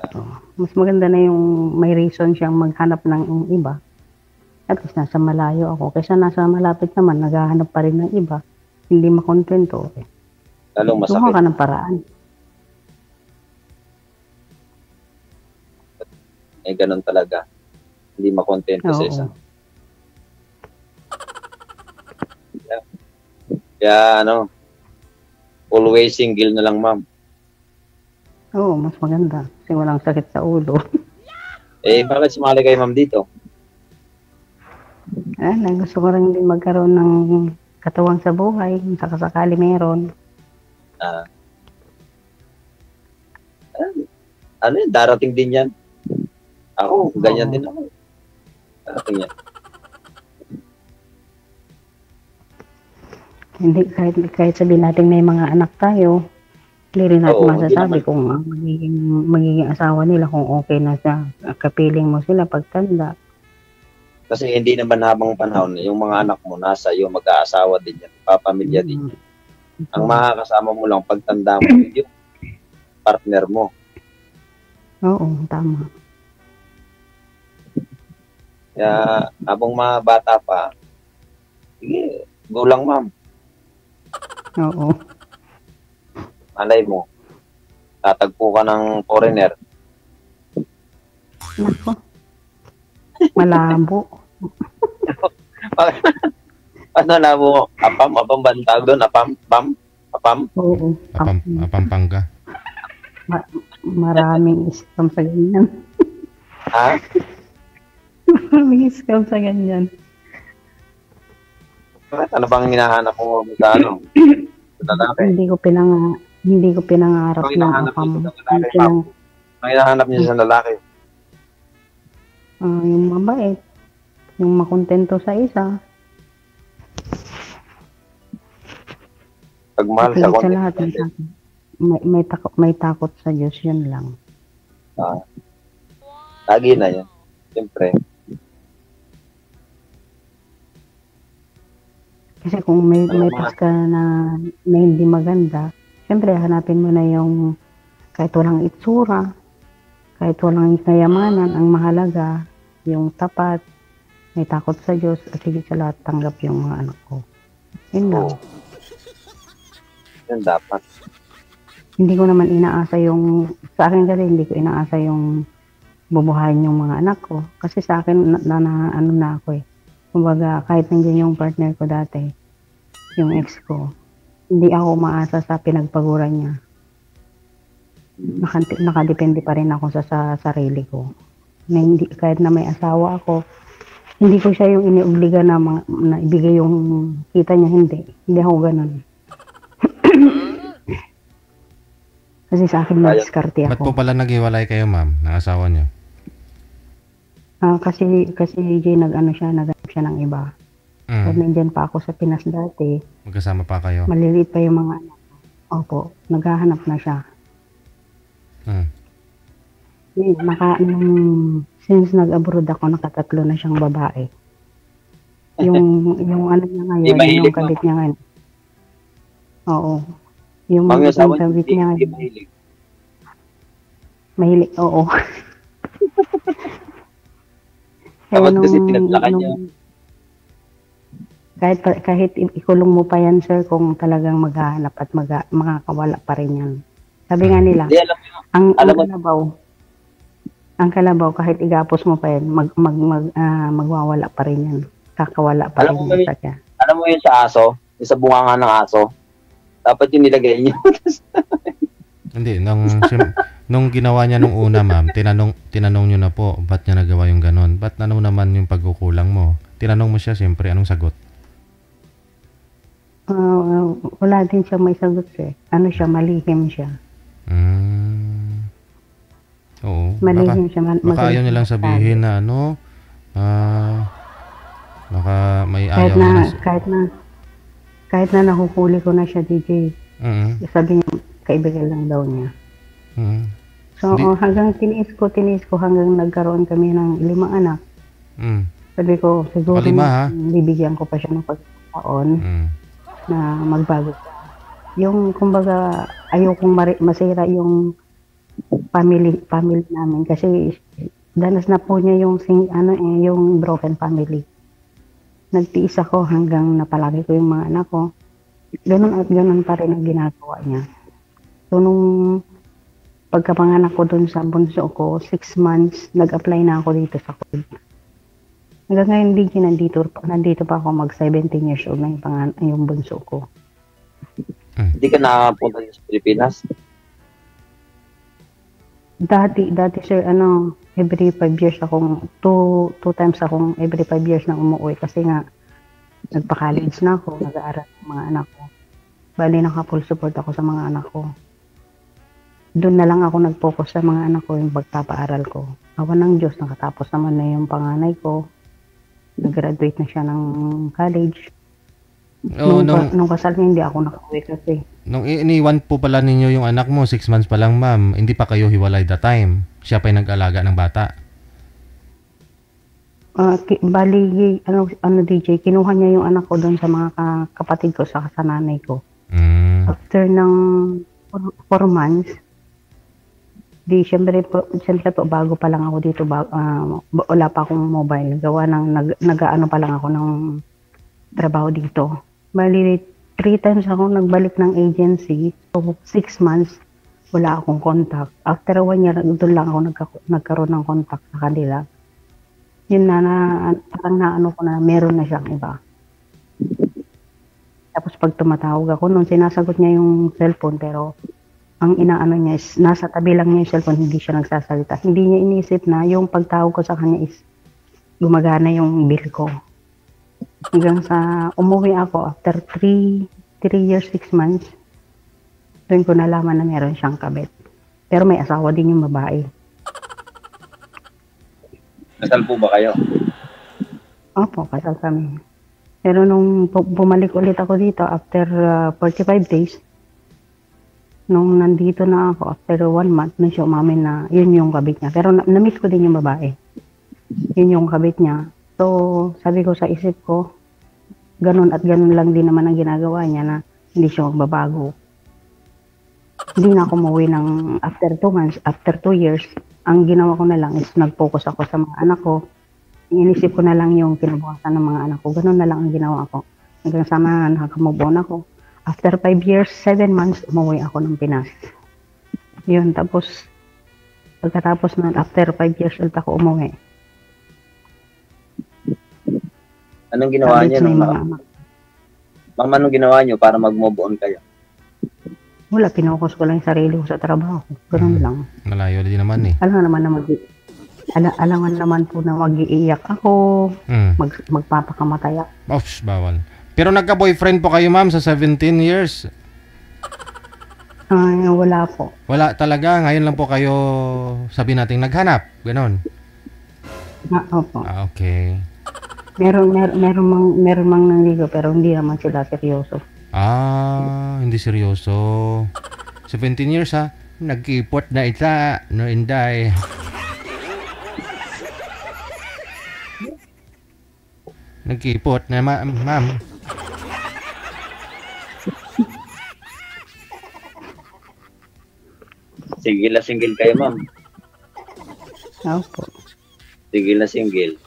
So, mas maganda na yung may reason siyang maghanap ng iba. At least nasa malayo ako. Kaysa nasa malapit naman, naghahanap pa rin ng iba. Hindi makontento. Lalong masakit. Gumawa ka ng paraan. Ganun talaga. Hindi makontento sa isa. Kaya always single na lang, ma'am. Oo, mas maganda. Kasi walang sakit sa ulo. Bakit sumali kayo, ma'am, dito? Gusto ko rin din magkaroon ng katuwang sa buhay. Sakasakali meron. Darating din yan. Ako, ganyan din ako. Darating yan. Hindi, kahit sabihin natin may mga anak tayo, hindi rin natin Oo, masasabi hindi naman. kung ang magiging asawa nila, kung okay na sa kapiling mo sila pagtanda. Kasi hindi naman habang panahon, yung mga anak mo nasa iyo, mag-aasawa din yan, papamilya din yan. Ang makakasama mo lang pagtanda mo, yung partner mo. Oo, tama. Kaya habang mga bata pa, sige, go lang ma'am. Oo. Malay mo, tatagpo ka ng foreigner. Nako. Malabo. Ano na mo? Apam ba ang tawag doon? Apam? Oo. Pampanga. Maraming scam sa ganyan. Ha? Maraming scam sa ganyan. Ano bang hinahanap mo sa ano? Sa lalaki? Hindi ko pinangarap Ano na hinahanap apam. niyo sa lalaki, ma'am? Ano hinahanap niyo sa lalaki? Yung mabait. Yung makontento sa isa. Pagmahal Higit sa sa lahat, may takot sa Diyos, yun lang. Lagi na yan. Siyempre. Kasi kung may pas ka na hindi maganda, siyempre hanapin mo na yung kahit walang itsura, kahit walang kayamanan, ang mahalaga, yung tapat, may takot sa Diyos, at higit sa lahat tanggap yung mga anak ko. Yun lang. Yan dapat. Hindi ko naman inaasa yung, sa akin kasi hindi ko inaasa yung bubuhayin yung mga anak ko. Kasi sa akin, ano na ako eh. Kumbaga, kahit nandiyan yung partner ko dati, yung ex ko, hindi ako maasa sa pinagpaguran niya. Nakadepende pa rin ako sa sarili ko. Na hindi, kahit na may asawa ako, hindi ko siya yung iniubliga na ibigay yung kita niya, hindi. Hindi ako ganun. Kasi sa akin, madiskarte Ba't po ako. pala naghiwalay kayo, ma'am, ng asawa niyo? Kasi Jay, nag-hanap siya ng iba. At nandyan pa ako sa Pinas dati. Magkasama pa kayo? Maliliit pa yung mga anak. Opo, naghahanap na siya. Since nag-abroad ako, nakatatlo na siyang babae. Yung ano niya ngayon, yung kabit niya ngayon. Oo. Yung kabit niya ngayon. Mahilig, oo. Dapat kasi pinaglakan niya. Kahit ikulong mo pa yan, sir, kung talagang maghahanap at makakawala pa rin yan. Sabi nga nila, ang kalabaw, kahit igapos mo pa yan, magwawala pa rin yan. Kakawala pa rin yan sa kanya. Alam mo yun sa aso? Yung sa bunganga ng aso? Dapat yung nilagay niyo. Hindi, nung ginawa niya nung una, ma'am, tinanong niyo na po, ba't niya nagawa yung ganon? Ba't ano naman yung pagkukulang mo? Tinanong mo siya, siyempre, anong sagot? Wala din siya may sagot eh. Ano siya, malihim siya. Oo. Malihim siya. Baka ayaw niya lang sabihin na baka may ayaw niya. Kahit na nakuhuli ko na siya, DJ. Sabi niya, kaibigan lang daw niya. So, hanggang tiniis ko hanggang nagkaroon kami ng 5 anak. Sabi ko, siguro bibigyan ko pa siya ng pagkakataon na magbago. Yung, kumbaga, ayokong masira yung family namin kasi danas na po niya yung yung broken family. Nagtiis ako hanggang napalaki ko yung mga anak ko. Ganun at ganun pa rin ang ginagawa niya. So, nung pagkapanganak ko dun sa bunso ko, 6 months, nag-apply na ako dito sa Kuwait. Hanggang ngayon, nandito pa ako mag 17 years old na yung bunso ko. Hindi ka nakapunta sa Pilipinas? Dati sir, every 5 years akong, two times akong every 5 years na umuwi kasi nga, nagpa-college na ako, nag-aaral ng mga anak ko. Bali, naka-full support ako sa mga anak ko. Doon na lang ako nag-focus sa mga anak ko, yung pagpapaaral ko. Awa ng Diyos, nakatapos naman na yung panganay ko. Nag-graduate na siya ng college. Oh, nung kasal niya, hindi ako nakauwi kasi. Nung iniwan po pala ninyo yung anak mo, 6 months pa lang, ma'am, hindi pa kayo hiwalay that time. Siya pa yung nag-alaga ng bata. Bali, DJ, kinuha niya yung anak ko doon sa mga kapatid ko sa nanay ko. After ng 4 months, siyempre po, bago pa lang ako dito, wala pa akong mobile. Gawa ng nag-ano pa lang ako ng trabaho dito. Bali, 3 times ako nagbalik ng agency. So, 6 months, wala akong contact. After 1 year, doon lang ako nagkaroon ng contact sa kanila. Yun parang naano ko na meron na siyang iba. Tapos pag tumatawag ako, nung sinasagot niya yung cellphone, pero ang inaano niya is, nasa tabi lang niya yung cellphone, hindi siya nagsasalita. Hindi niya inisip na yung pagtawag ko sa kanya is, gumagana yung bill ko. Hanggang sa umuwi ako after 3 years, 6 months, doon ko nalaman na meron siyang kabit. Pero may asawa din yung babae. Kasal po ba kayo? Opo, kasal kami. Pero nung bumalik ulit ako dito after 45 days, nung nandito na ako after 1 month, nung siya umamin na yun yung kabit niya. Pero na-meet ko din yung babae. Yun yung kabit niya. So, sabi ko sa isip ko, ganun at ganun lang din naman ang ginagawa niya na hindi siya magbabago. Hindi na ako umuwi ng after 2 months, after 2 years, ang ginawa ko na lang is nag-focus ako sa mga anak ko. Inisip ko na lang yung kinabukasan ng mga anak ko. Ganun na lang ang ginawa ko. Hanggang sama nakakamove on ako. After 5 years, 7 months, umuwi ako ng Pinas. Yun, tapos pagkatapos na after 5 years ulit ako umuwi. Anong ginawa niyo? Ma'am, anong ginawa niyo para mag-move on kayo? Wala, pinokus ko lang yung sarili ko sa trabaho. Ganun lang. Malayo din naman eh. Alangan naman po na mag-iiyak ako, magpapakamatay ako. Oops, bawal. Pero nagka-boyfriend po kayo, ma'am, sa 17 years? Wala po. Wala talaga? Ngayon lang po kayo, sabi natin, naghanap? Ganon? Opo. Okay. Meron mang nanligo, pero hindi naman sila seryoso. Hindi seryoso. 17 years ha? Nagkipot na ita, no inday. Nagkipot na ma'am. Single na single kayo, ma'am. Opo. Single na single.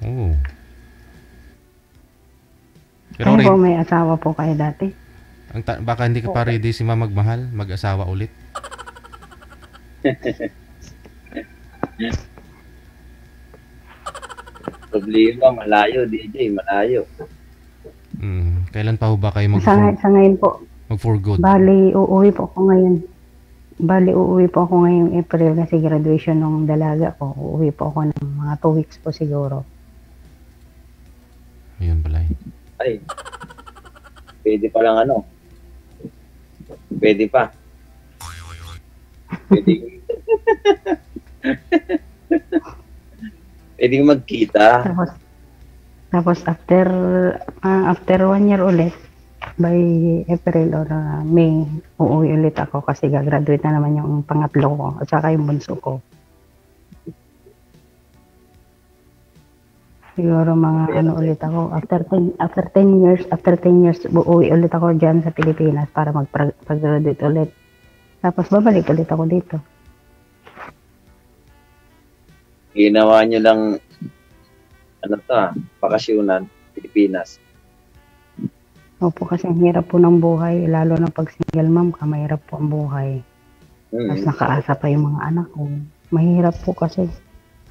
Oh. Pero po may asawa po kayo dati? Baka hindi ka pa ready si ma'am magmahal, mag-asawa ulit. Problema, malayo, DJ, malayo. Kailan pa ho ba kayo sa ngayon po. Mag-for good? Bali, uuwi po ako ngayong April kasi graduation ng dalaga ko. Uuwi po ako ng mga 2 weeks po siguro. Ayun pala. Ay, pwede pa lang ano. Pwede pa. Pwede. Pwede magkita. Tapos after 1 year ulit, by April or May, uuwi ulit ako kasi gagraduate na naman yung pangatlo ko at saka yung bunso ko. Siguro mga ulit ako, after 10 years, uuwi ulit ako dyan sa Pilipinas para mag-graduate ulit. Tapos babalik ulit ako dito. Ginawa nyo lang, bakasyonan, Pilipinas. Opo, kasi ang hirap po ng buhay, lalo na pag single mom ka, mahirap po ang buhay. Tapos nakaasa pa yung mga anak ko. Mahirap po kasi.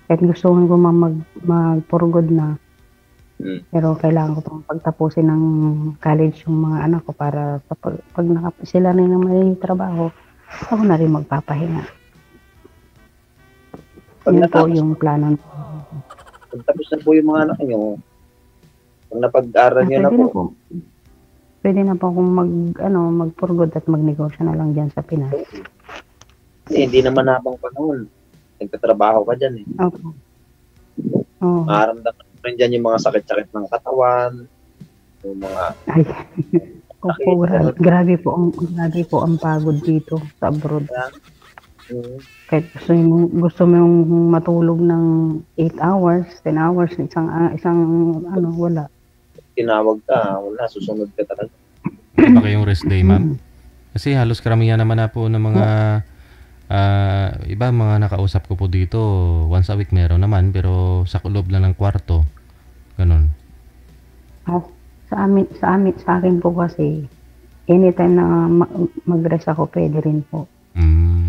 Kahit gusto ko mag-for-good na. Pero kailangan ko pang pagtapusin ng college yung mga anak ko para pag sila na yung may trabaho, ako na rin magpapahinga. Yun po yung plano. Pag tapos na po yung mga anak nyo, pag napag-aral nyo na po. Pwede na po akong mag-for-good at magnegosyo na lang dyan sa Pinas. Hindi naman habang panahon. Nagtatrabaho ka dyan eh. Opo. Oo. Maramdaman mo rin dyan yung mga sakit-sakit ng katawan, yung mga Ay. Opo, grabe po ang pagod dito sa abroad. Kahit gusto mo yung matulog ng 8 hours, 10 hours, isang wala. tinawag ka, wala, susunod ka talaga. Iba kayong rest day, ma'am? Kasi halos karamihan naman na po ng mga iba mga nakausap ko po dito, once a week meron naman, pero sa loob lang ng kwarto. Ganun. Sa akin po kasi, anytime na mag-rest ako, pwede rin po.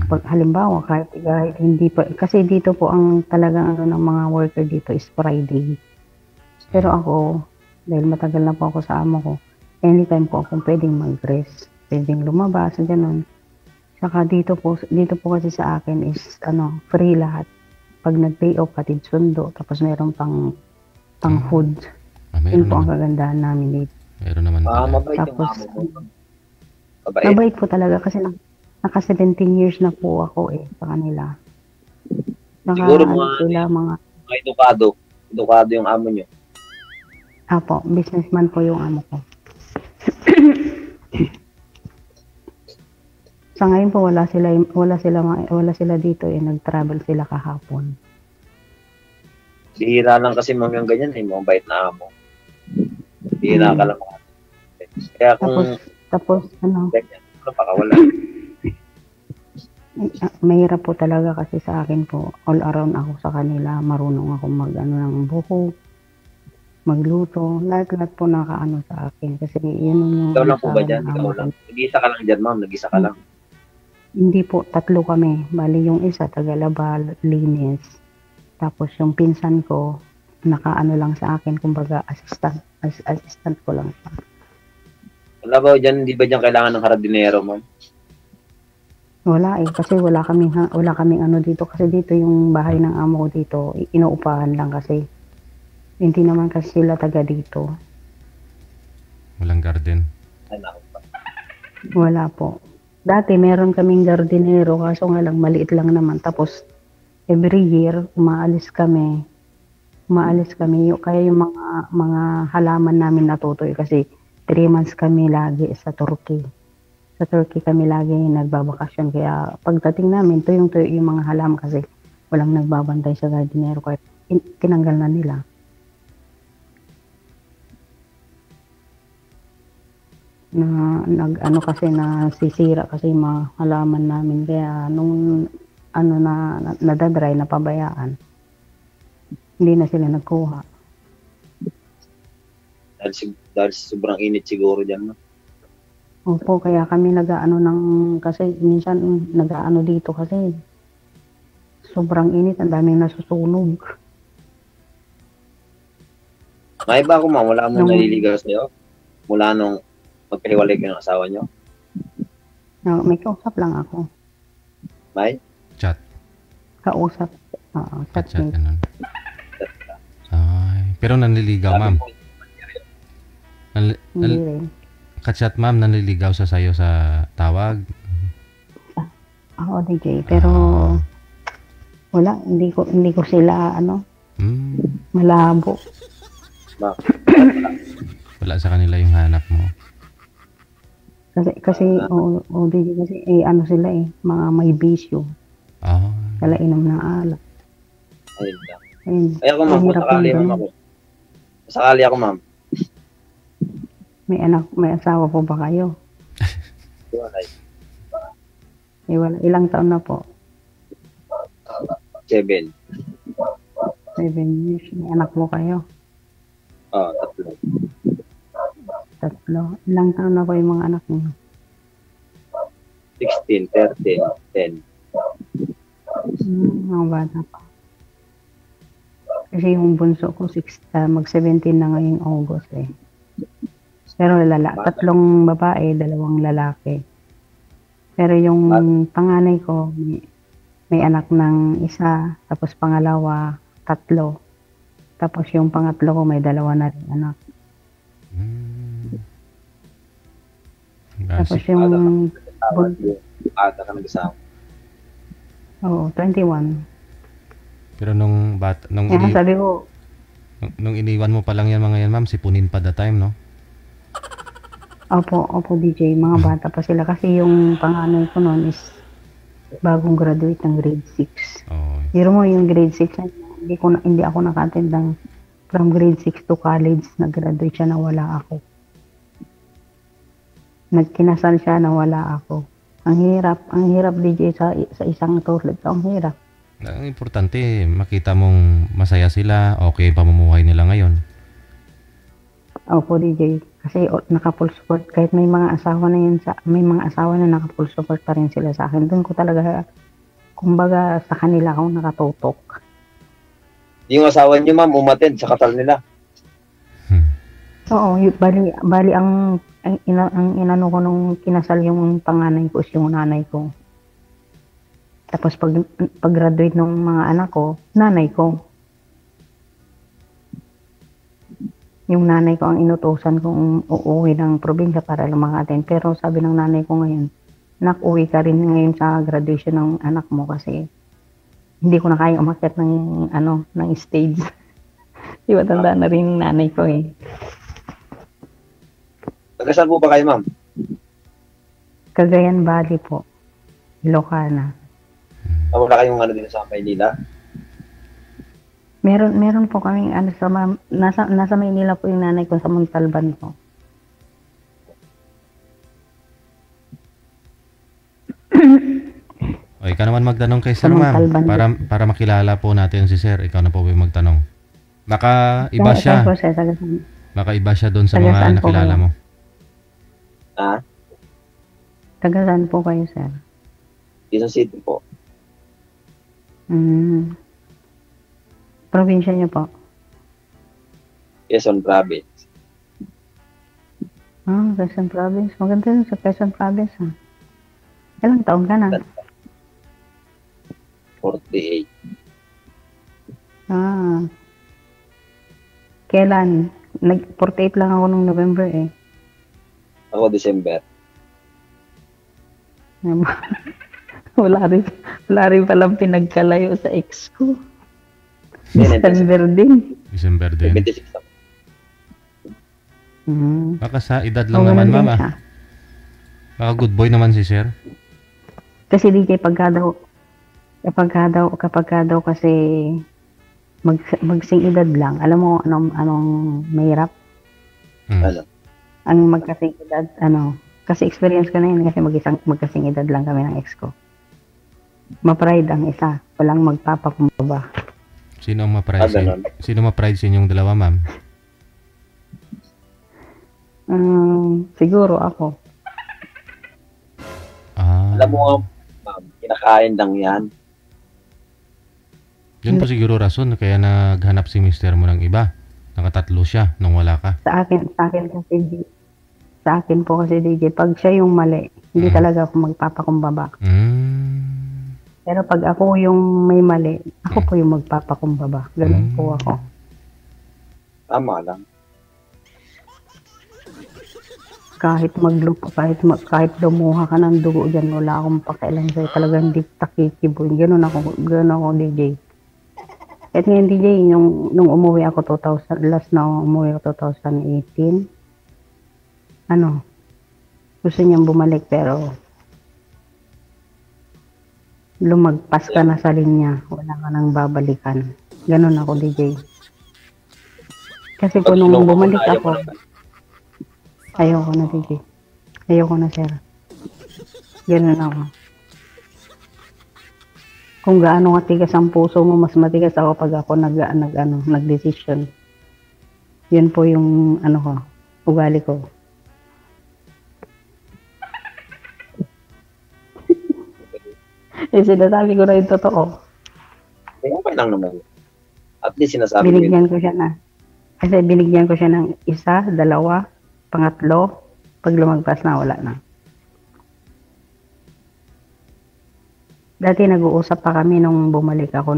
Pag halimbawa, kahit hindi pa, kasi dito po ang talagang ng mga worker dito is Friday. Pero ako, dahil matagal na po ako sa amo ko, anytime po akong pwedeng mag-rest, pwedeng lumabas, gano'n. Saka dito po kasi sa akin is free lahat. Pag nag-pay off, hatid sundo, tapos meron pang food. Yun po ang kagandahan namin dito. Meron naman mabait tapos, yung amo mo. Mabait po talaga kasi naka 17 years na po ako sa kanila. Siguro mga edukado yung amo nyo. Apo, businessman po yung amo ko. Sa ngayon po wala sila dito nag-travel sila kahapon. Bihira lang kasi mga ganyan mga bait na amo. Bihira ka lang. Kaya kung tapos ganyan, baka wala. Mahirap po talaga kasi sa akin po, all around ako sa kanila, marunong ako ng buko, magluto, lahat po nakaano sa akin kasi yun yung ikaw lang po ba dyan? Ikaw lang? Nag-isa ka lang dyan, ma'am? Nag-isa ka lang? Hindi po, 3 kami. Bali yung isa, tagalabal, linis. Tapos yung pinsan ko, nakaano lang sa akin, kumbaga assistant ko lang siya. Wala ba dyan, hindi ba dyan kailangan ng hardinero, ma'am? Wala kasi wala kaming ano dito kasi dito yung bahay ng amo ko dito, inuupahan lang kasi. Hindi naman kasi sila taga dito. Walang garden? Wala po. Dati meron kaming gardinero kaso nga lang maliit lang naman. Tapos every year umaalis kami. Kaya yung mga halaman namin natutoy kasi 3 months kami lagi sa Turkey. Sa Turkey kami lagi nagbabakasyon. Kaya pagdating namin, tuyong yung mga halaman kasi walang nagbabantay sa gardinero. Kaya tinanggal na nila. Kasi nasisira kasi yung mga halaman namin. Kaya nung nadadry, napabayaan, hindi na sila nagkuha. Dahil sobrang init siguro dyan, no? Opo, kaya kami kasi minsan dito kasi sobrang init, ang daming nasusunog. May ba ako, ma'am? Wala mo naliligaw sa'yo? Mula nung magkahiwalay kayo ng asawa nyo? No, may kausap lang ako. May? Chat? Kausap. Chat ganun. Pero nanliligaw, ma'am? Hindi rin. Kachat, ma'am, nanliligaw sa sayo sa tawag? Ako, DJ. Pero wala, hindi ko sila malabo. Wala sa kanila yung hanap mo? Kasi DJ kasi sila mga may bisyo. Kala inom ng alak. Ayun lang. Kaya ako, ma'am, sakali ako, ma'am. May asawa po ba kayo? Wala. Ilang taon na po? 7. 7 years. May anak mo kayo? 3. 3. Ilang taon na po yung mga anak mo? 16, 13, 10. Mga bata pa. Kasi yung bunso ko, mag-17 na ngayong August Pero 3 babae, 2 lalaki. Pero yung panganay ko, may anak ng 1, tapos pangalawa, 3. Tapos yung pangatlo ko, may 2 na rin anak. Tapos yung aga ka nag-asawa. Oo, 21. Pero nung Kaya sabi ko, Nung iniwan mo pa lang yan mga yan, ma'am, sipunin pa that time, no? Opo, DJ. Mga bata pa sila. Kasi yung panganay ko noon is bagong graduate ng grade 6. Oh. Pero mo yung grade 6, hindi ako naka-attend ng from grade 6 to college. Nag-graduate siya na wala ako. Nagkinasal siya na wala ako. Ang hirap DJ sa isang tulad. Ang hirap. Ang importante, makita mong masaya sila, okay pamumuhay nila ngayon. Opo, DJ. Kasi naka-full support. Kahit may mga asawa na naka-full support pa rin sila sa akin. Doon ko talaga, kumbaga, sa kanila ako nakatutok. Yung asawa niyo, ma'am, umattend sa kasal nila. Oo, bali ang inano ko nung kinasal yung panganay ko is yung nanay ko. Tapos pag-graduate ng mga anak ko, nanay ko. Yung nanay ko ang inutusan kong uuwi ng probinsya para lumakatin. Pero sabi ng nanay ko ngayon, nak, uwi ka rin ngayon sa graduation ng anak mo kasi hindi ko na kaya umakyat ng stage. Di ba tanda na rin yung nanay ko eh. Taga-saan po ba kayo, ma'am? Cagayan Valley po. Ilocana. Wala kayong dito sa Maynila? Meron po kaming nasa Maynila po yung nanay ko sa Montalban po. O, ikaw naman magtanong kay Sir, ma'am. Para makilala po natin si Sir. Ikaw na po magtanong. Baka iba siya. Baka iba siya doon sa mga nakilala mo. Ha? Taga-saan po kayo, Sir? Quezon City po. Probinsya niyo po? Quezon Province. Quezon Province. Maganda yun sa Quezon Province, ha? Ilang taon ka na? 48. Kailan? 48 lang ako nung November eh. Ako December. Wala rin palang pinagkalayo sa ex ko. December din. December din. 26 ako. Baka sa edad lang naman, mama. Baka good boy naman si Sir. Kasi DJ, kapag daw kasi magsing edad lang. Alam mo anong mahirap? Ano? Ang magkasing edad, kasi experience ko na yun kasi magkasing edad lang kami ng ex ko. Ma-pride ang isa, walang magpapakumbaba. Sino ang ma-pride Sino ma-pride sa inyong dalawa, ma'am? Siguro ako. Alam mo, ma'am, kinakain lang yan. Yun po siguro rason kaya naghanap si mister mo ng iba. Nakatatlo siya nung wala ka. Sa akin po kasi DJ, pag siya yung mali, hindi talaga ako magpapakumbaba. Pero pag ako yung may mali, ako po yung magpapakumbaba. Ganun po ako. Tama lang. Kahit lumuha ka ng dugo dyan, wala akong pakialam sa'yo. Talagang hindi takikiboy. Ganun ako DJ. At ngayon DJ, nung umuwi ako last na umuwi ako 2018, gusto niyang bumalik pero lumagpas ka na sa linya, wala ka nang babalikan. Ganun ako DJ. Kasi kung nung bumalik ako, ayoko na DJ. Ayoko na sir. Ganun ako. Kung gaano katigas ang puso mo, mas matigas ako pag ako nag-decision. Yun po yung ugali ko. Sinasabi ko na yung totoo. Okay lang naman. At least sinasabi binigyan ko siya ng 1, 2, 3, pag lumagpas na, wala na. Dati nag-uusap pa kami nung bumalik ako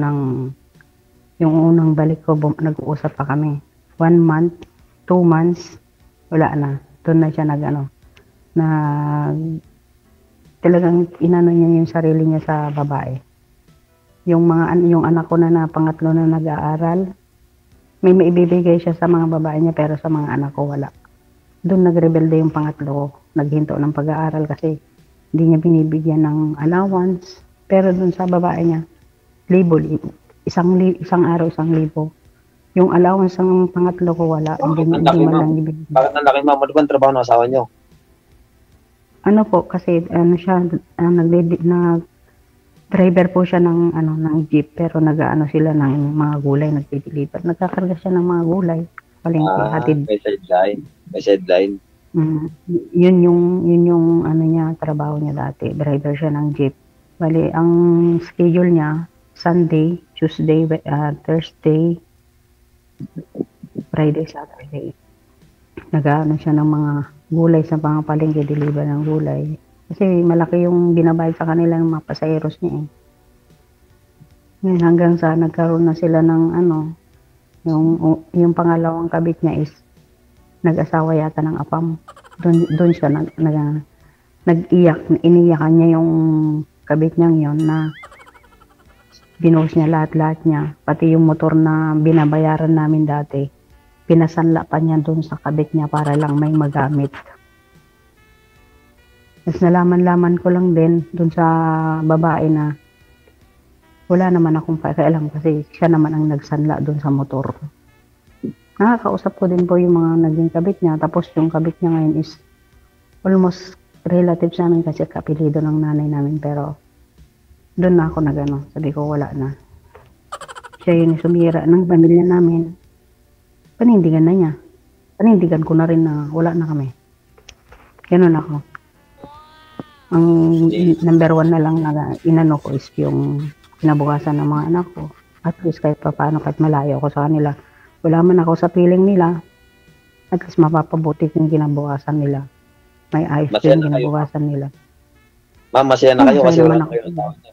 yung unang balik ko, nag-uusap pa kami. 1 month, 2 months, wala na. Doon na siya talagang inano niya yung sarili niya sa babae. Yung anak ko na pangatlo na nag-aaral, may maibibigay siya sa mga babae niya pero sa mga anak ko wala. Doon nagrebelde yung pangatlo ko. Naghinto ng pag-aaral kasi hindi niya binibigyan ng allowance. Pero doon sa babae niya, isang araw, 1,000. Yung allowance ng pangatlo ko wala. Hindi man lang ibigay. Bakit ang laki, ma'am? Ano ba ang trabaho ng asawa niyo? Ano po, kasi siya, driver po siya ng jeep, pero sila ng mga gulay, nagdideliver. Nagkakarga siya ng mga gulay. Palengke, hatid. May sideline. Yun yung niya, trabaho niya dati. Driver siya ng jeep. Bali, ang schedule niya, Sunday, Tuesday, Thursday, Friday, Saturday. Siya ng mga gulay sa mga palengke, deliver ng gulay. Kasi malaki yung binabayad sa kanila ng mga pasayeros niya eh. Ngayon, hanggang sa nagkaroon na sila ng yung pangalawang kabit niya is nag-asawa yata ng apam. Doon siya nag-iyak, iniyakan niya yung kabit niyang yon na binuhos niya lahat-lahat niya. Pati yung motor na binabayaran namin dati, pinasanla pa niya doon sa kabit niya para lang may magamit. Tapos nalaman ko lang din doon sa babae na wala naman akong pakialam kasi siya naman ang nagsanla doon sa motor. Nakakausap ko din po yung mga naging kabit niya. Tapos yung kabit niya ngayon is almost relatives namin kasi kapilido ng nanay namin. Pero doon na ako sabi ko wala na. Siya yung sumira ng pamilya namin. Panindigan na niya. Panindigan ko na rin na wala na kami. Ganun ako. Ang number 1 na lang na inano ko is yung kinabukasan ng mga anak ko. At least kahit paano, kahit malayo ako sa kanila, wala man ako sa piling nila, at least mapapabuti yung kinabukasan nila. May ayos din kinabukasan nila. Ma'am, masaya na kayo kasi wala na kayo ng tao niya.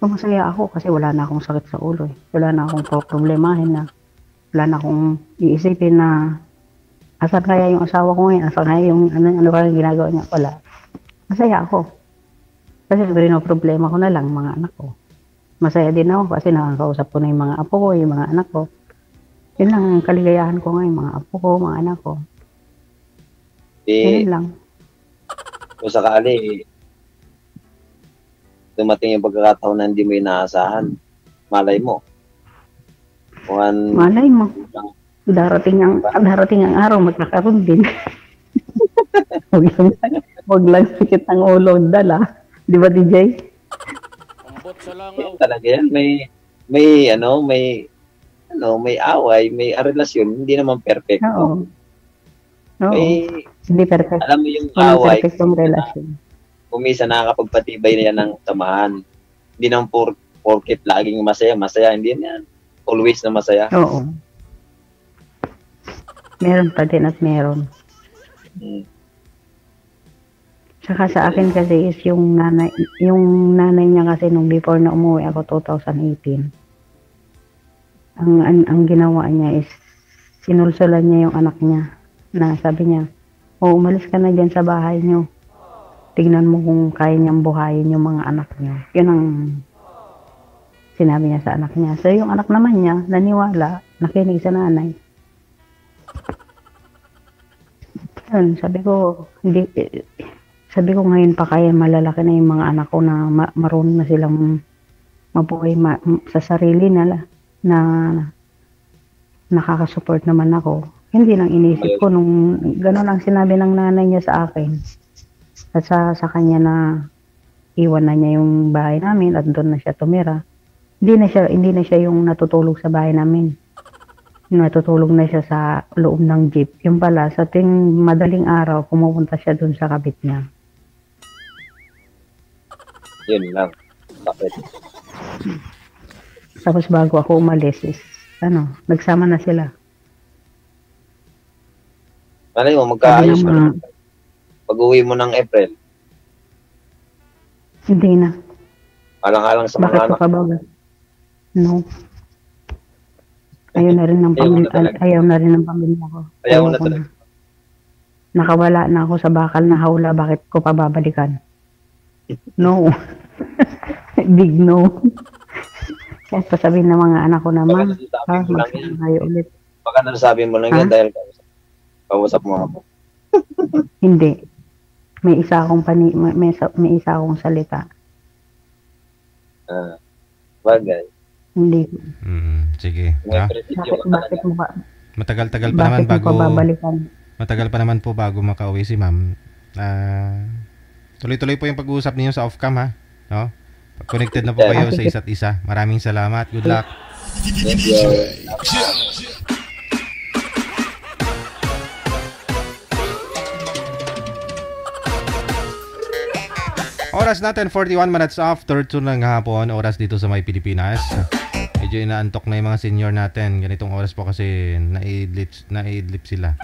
Masaya ako kasi wala na akong sakit sa ulo eh. Wala na akong problemahin na. Wala na akong iisipin na asan kaya yung asawa ko ngayon, asan kaya yung ano kaya ginagawa niya. Wala. Masaya ako. Kasi problema ko na lang mga anak ko. Masaya din ako kasi nakakausap ko na yung mga apo ko, yung mga anak ko. Yun lang ang kaligayahan ko ngayon, mga apo ko, mga anak ko. Yun lang. Kung sakali, dumating yung pagkakataon na hindi mo inaasahan, malay mo. Malay mo. Darating ang araw, magkakaroon din. Huwag lang sikit ang ulo dala. Di ba, DJ? Talaga yan. May away, may relasyon. Hindi naman perfect. Oo. Hindi perfect. Alam mo yung away. Perfectong relasyon. Kumisa nakakapagpatibay na yan ng samahan. Hindi naman porket laging masaya. Hindi yan. Always na masaya. Oo. Meron pa din at meron. Saka sa akin kasi is yung nanay niya kasi nung before na umuwi ako 2018. Ang ginawa niya is sinulsulan niya yung anak niya na sabi niya, umalis ka na dyan sa bahay niyo. Tignan mo kung kaya niyang buhayin yung mga anak niyo. Yun ang sinabi niya sa anak niya. So yung anak naman niya, naniwala, nakinig sa nanay. Yun, sabi ko ngayon pa kaya malalaki na yung mga anak ko na marunong na silang mabuhay sa sarili nila na nakakasupport naman ako. Hindi lang inisip ko nung gano'n ang sinabi ng nanay niya sa akin at sa kanya na iwan na niya yung bahay namin at doon na siya tumira. Hindi na siya yung natutulog sa bahay namin. Natutulog na siya sa loob ng jeep. Yung pala, sa ting madaling araw, pumupunta siya dun sa kabit niya. Yun lang. Bakit? Tapos bago ako umalis is, nagsama na sila. Malay mo, magkaayos mo. Pag-uwi mo ng April. Hindi na. Alang-alang sa mga anak. No. Ayaw na rin ng pamilya ko. Ayaw na talaga. Nakawala na ako sa bakal na hawla, bakit ko pa babalikan? No. Big no. Kahit pasabihin ng mga anak ko naman, nasasabi mo lang yan. tayo ulit. Baka nasasabi mo lang yan dahil kausap mo ako. Hindi. May isa akong may isa akong salita. Bagay. Hindi. Sige. Bakit mo ba? Matagal-tagal pa naman bago babalikan? Matagal pa naman po bago makauwi si ma'am. Tuloy-tuloy po yung pag-uusap niyo sa off-cam, ha? No? Connected na po kayo sa isa't isa. Maraming salamat. Good luck. Oras natin 41 minutes after 2 ng hapon. Oras dito sa may Pilipinas. Medyo inaantok na yung mga senior natin. Ganitong oras po kasi naidlip sila.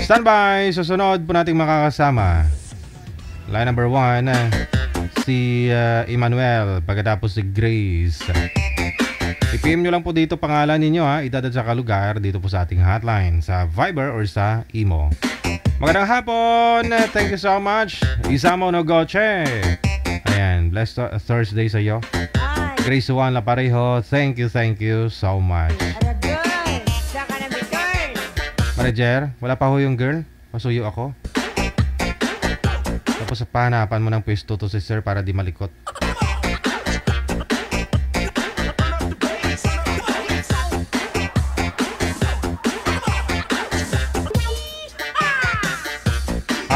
Standby! Susunod po nating makakasama. Line number 1, si Emmanuel. Pagkatapos si Grace. I-PM nyo lang po dito pangalan ninyo, ha. Edad at saka lugar dito po sa ating hotline. Sa Viber or sa Imo. Magandang hapon! Thank you so much! Isamo no Goche! Ayan, blessed Thursday sa iyo. Grace Juan Laparejo, thank you so much. Manager, wala pa ho yung girl? Pasuyo ako. Tapos sa pahanapan mo ng pwesto to si sir para di malikot.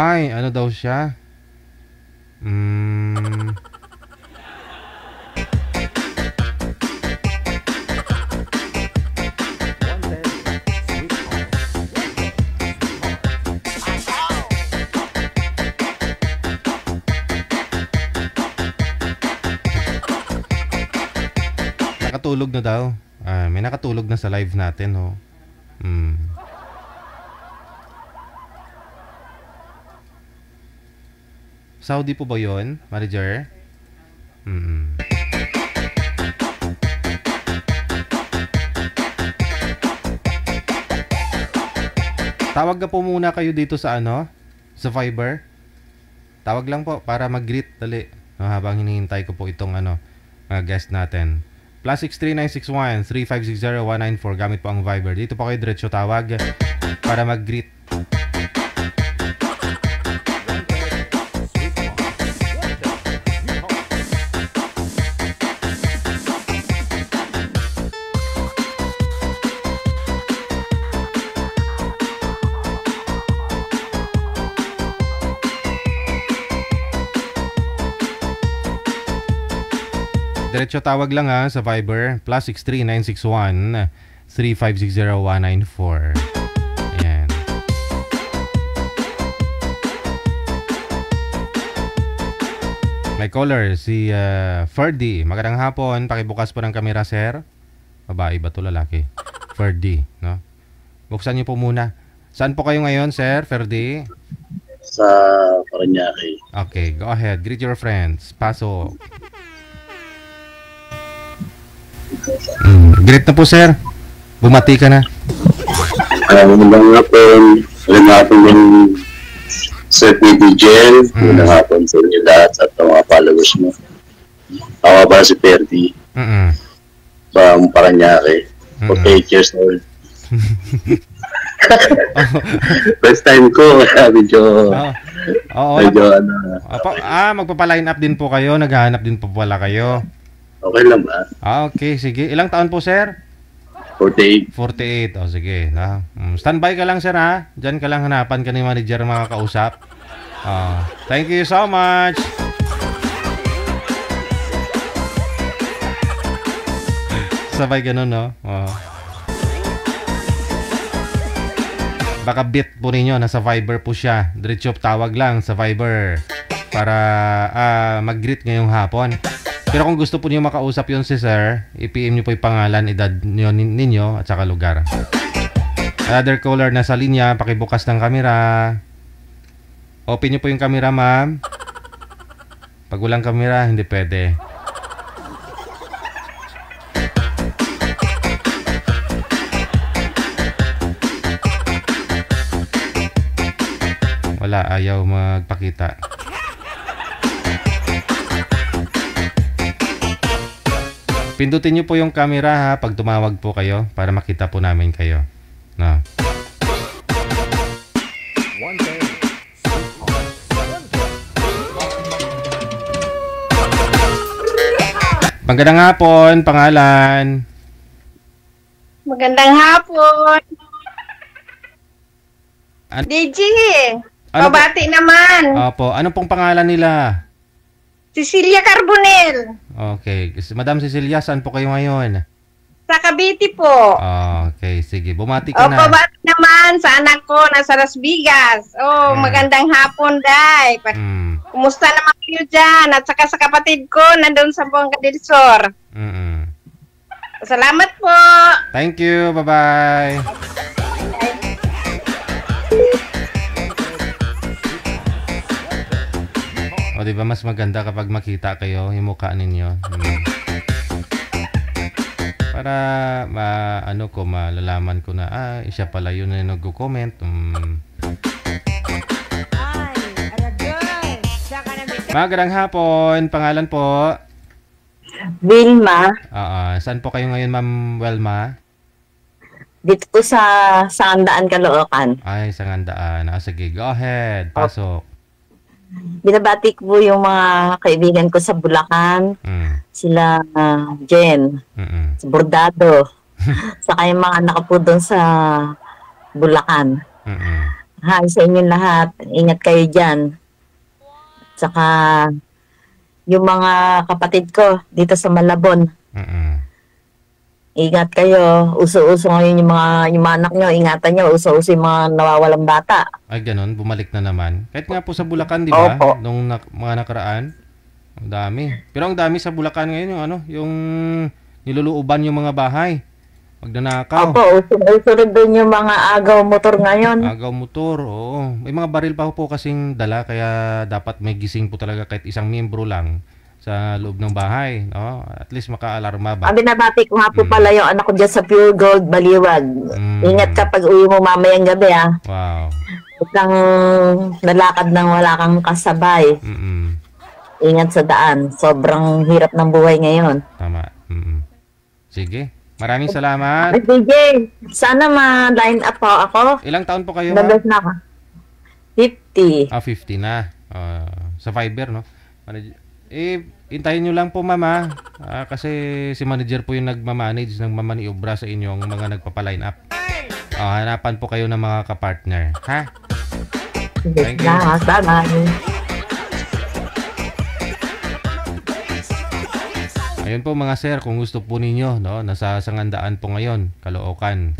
Ay, ano daw siya? Nakatulog na daw. May nakatulog na sa live natin, ho. Saudi po ba yun, manager? Tawag na po muna kayo dito sa sa Viber. Tawag lang po para mag-greet dali. Habang hinihintay ko po itong mga guest natin. +63961 3560 194 gamit po ang Viber. Dito po kayo diretso tawag para mag-greet. Diretso tawag lang sa Viber. +63961 3560 194. Ayan. May caller, si Ferdy. Magandang hapon. Pakibukas po ng kamera, sir. Babae ba to, lalaki? Ferdy, no? Buksan niyo po muna. Saan po kayo ngayon, sir, Ferdy? Sa Paranaque. Okay, go ahead. Greet your friends. Pasok. Greet na po, sir. Bumati ka na. Magandang hapon. Magandang hapon din Sir P.D. Jen. Magandang hapon sa inyo lahat at mga followers mo. Ako ba si Perdi? From Paranaque. 48 years old. First time ko. Medyo magpapa-line up din po kayo. Naghahanap din po pala kayo. Okay lang ba? Okay, sige. Ilang taon po, sir? 48. 48. O, sige. Standby ka lang, sir, ha? Diyan ka lang hanapan ka ni manager makakausap. Thank you so much. Sabay ganun, no? Baka bit po ninyo. Nasa Viber po siya. Diretso tawag lang sa Viber para mag-greet ngayong hapon. Pero kung gusto po niyo makausap yun si sir, i-PM niyo po yung pangalan, edad ninyo at saka lugar. Another caller na sa linya, pakibukas ng kamera. Open niyo po yung kamera, ma'am. Pag walang kamera, hindi pwede. Wala, ayaw magpakita. Pindutin niyo po yung camera ha pag tumawag po kayo para makita po namin kayo. No. Magandang hapon, pangalan. Magandang hapon. DJ, pabati naman. Opo, ano pong pangalan nila? Cecilia Carbonel. Okay, Madam Cecilia, saan po kayo ngayon? Sa Cavite po. Okay, sige, bumati ka na. Pabati naman sa anak ko nasa Las Vegas. Magandang hapon, Day. Kumusta naman kayo dyan? At saka sa kapatid ko, nandun sa Buanga del Sur. Salamat po. Thank you. Bye-bye. O, diba mas maganda kapag makita kayo yung mukha ninyo. Para malalaman ko na, siya pala yun na nag-comment. Magandang hapon. Pangalan po? Vilma. Saan po kayo ngayon, Ma'am Welma? Dito po sa Sangandaan, Caloocan. Ay, Sangandaan. Sige, go ahead. Pasok. Binabati ko po yung mga kaibigan ko sa Bulacan. Sila Jen, sa Bordado. Saka yung mga anak ko po doon sa Bulacan. Hi sa inyong lahat. Ingat kayo dyan. Saka yung mga kapatid ko dito sa Malabon. Ingat kayo. Uso-uso ngayon yung mga anak nyo. Ingatan nyo. Uso-uso yung mga nawawalang bata. Ay, ganun. Bumalik na naman. Kahit nga po sa Bulacan, di ba? Opo. Nung mga nakaraan. Ang dami. Pero ang dami sa Bulacan ngayon yung niluluuban yung mga bahay. Magnanakaw. Opo. Uso rin doon yung mga agaw motor ngayon. Agaw motor, oo. May mga baril pa po kasing dala. Kaya dapat may gising po talaga kahit isang miyembro lang sa loob ng bahay, no? At least maka-alarma ba? Binabati ko nga po pala yung anak ko dyan sa Pure Gold, Baliwag. Ingat ka pag uwi mo mamayang gabi, ha? Wow. Huwag kang nalakad nang wala kang kasabay. Ingat sa daan. Sobrang hirap ng buhay ngayon. Tama. Sige. Maraming salamat. DJ, sana ma-line up po ako. Ilang taon po kayo, Nabes na ako. 50. 50 na. Sa Viber, no? Hintayin nyo lang po, mama. Kasi si manager po yung nagmamanage ng mamaniobra sa inyong mga nagpapaline up. Hanapan po kayo ng mga kapartner. Ha? Thank you. Ayun po mga sir, kung gusto po ninyo, no? Nasa Sangandaan po ngayon, Caloocan.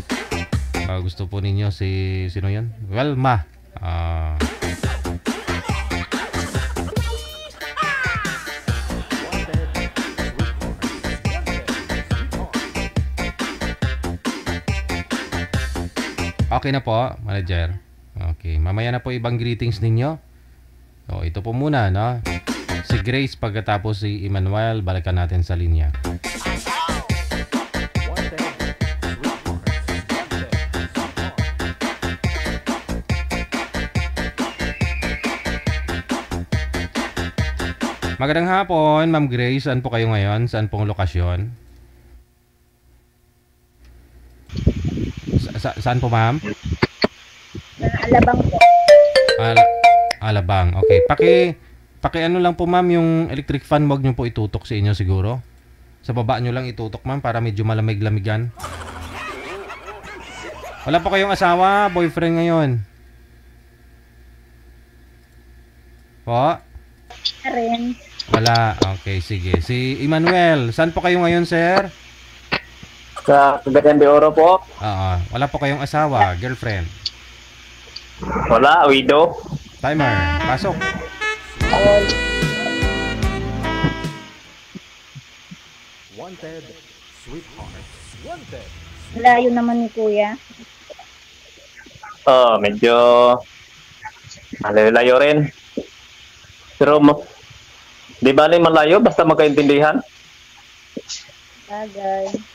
Gusto po ninyo sino yan? Welma. Okay na po, manager. Okay, mamaya na po ibang greetings ninyo. So, ito po muna, no? Si Grace pagkatapos si Emmanuel, balikan natin sa linya. Magandang hapon, Ma'am Grace. Saan po kayo ngayon? Saan pong lokasyon? Saan po, ma'am? Alabang po. Alabang. Okay. Paki ano lang po, ma'am, yung electric fan, wag niyo po itutok sa inyo siguro. Sa baba niyo lang itutok, ma'am, para medyo malamig-lamigan. Wala po kayong asawa, boyfriend ngayon? Po? Rin. Wala. Okay, sige. Si Emmanuel, saan po kayo ngayon, sir? Sa Cagayan de Oro po. Wala po kayong asawa, girlfriend? Wala, widow. Timer, pasok. Wanted, sweetheart. Wanted. Layo naman ni Kuya. Medyo malayo rin. Pero di bali malayo, basta magkaintindihan. Bagay.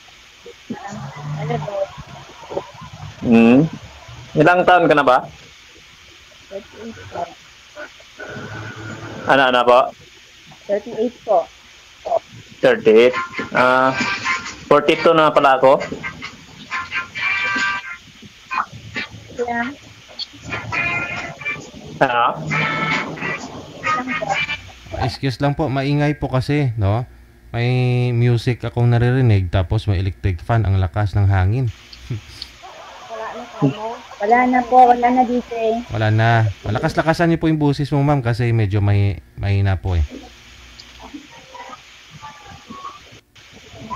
Ilang taon ka na ba? 38 po. Ano po? 38 po. 38. 42 na pala ako. Yeah. Excuse lang po, maingay po kasi, no? May music akong naririnig tapos may electric fan, ang lakas ng hangin. Wala na po, wala na dito eh. Wala na. Malakas-lakasan niyo po yung busis mo, ma'am, kasi medyo mahina po eh.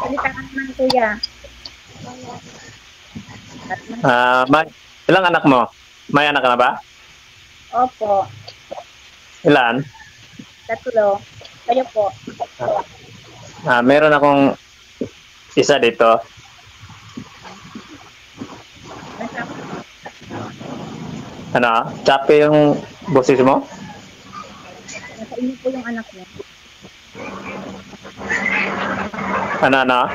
Salita ka naman, kuya. Ilang anak mo? May anak ka na ba? Opo. Ilan? 3. Kayo po. Meron akong isa dito. Ano? Chape yung boses mo? Nasa inyo po yung anak niya. Ano?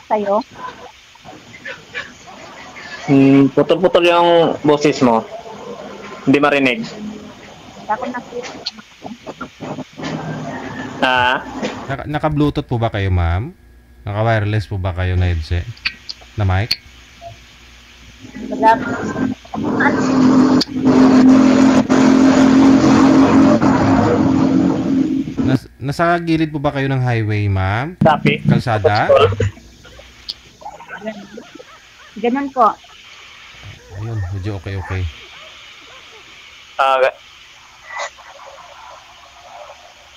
Sa'yo? Putol-putol yung boses mo. Hindi marinig. Ako na po. Naka-Bluetooth po ba kayo, ma'am? Naka-wireless po ba kayo na headset? Na mic? Wala po. Nasa gilid po ba kayo ng highway, ma'am? Sapi. Kalsada? Ganun po. Ayun, medyo okay.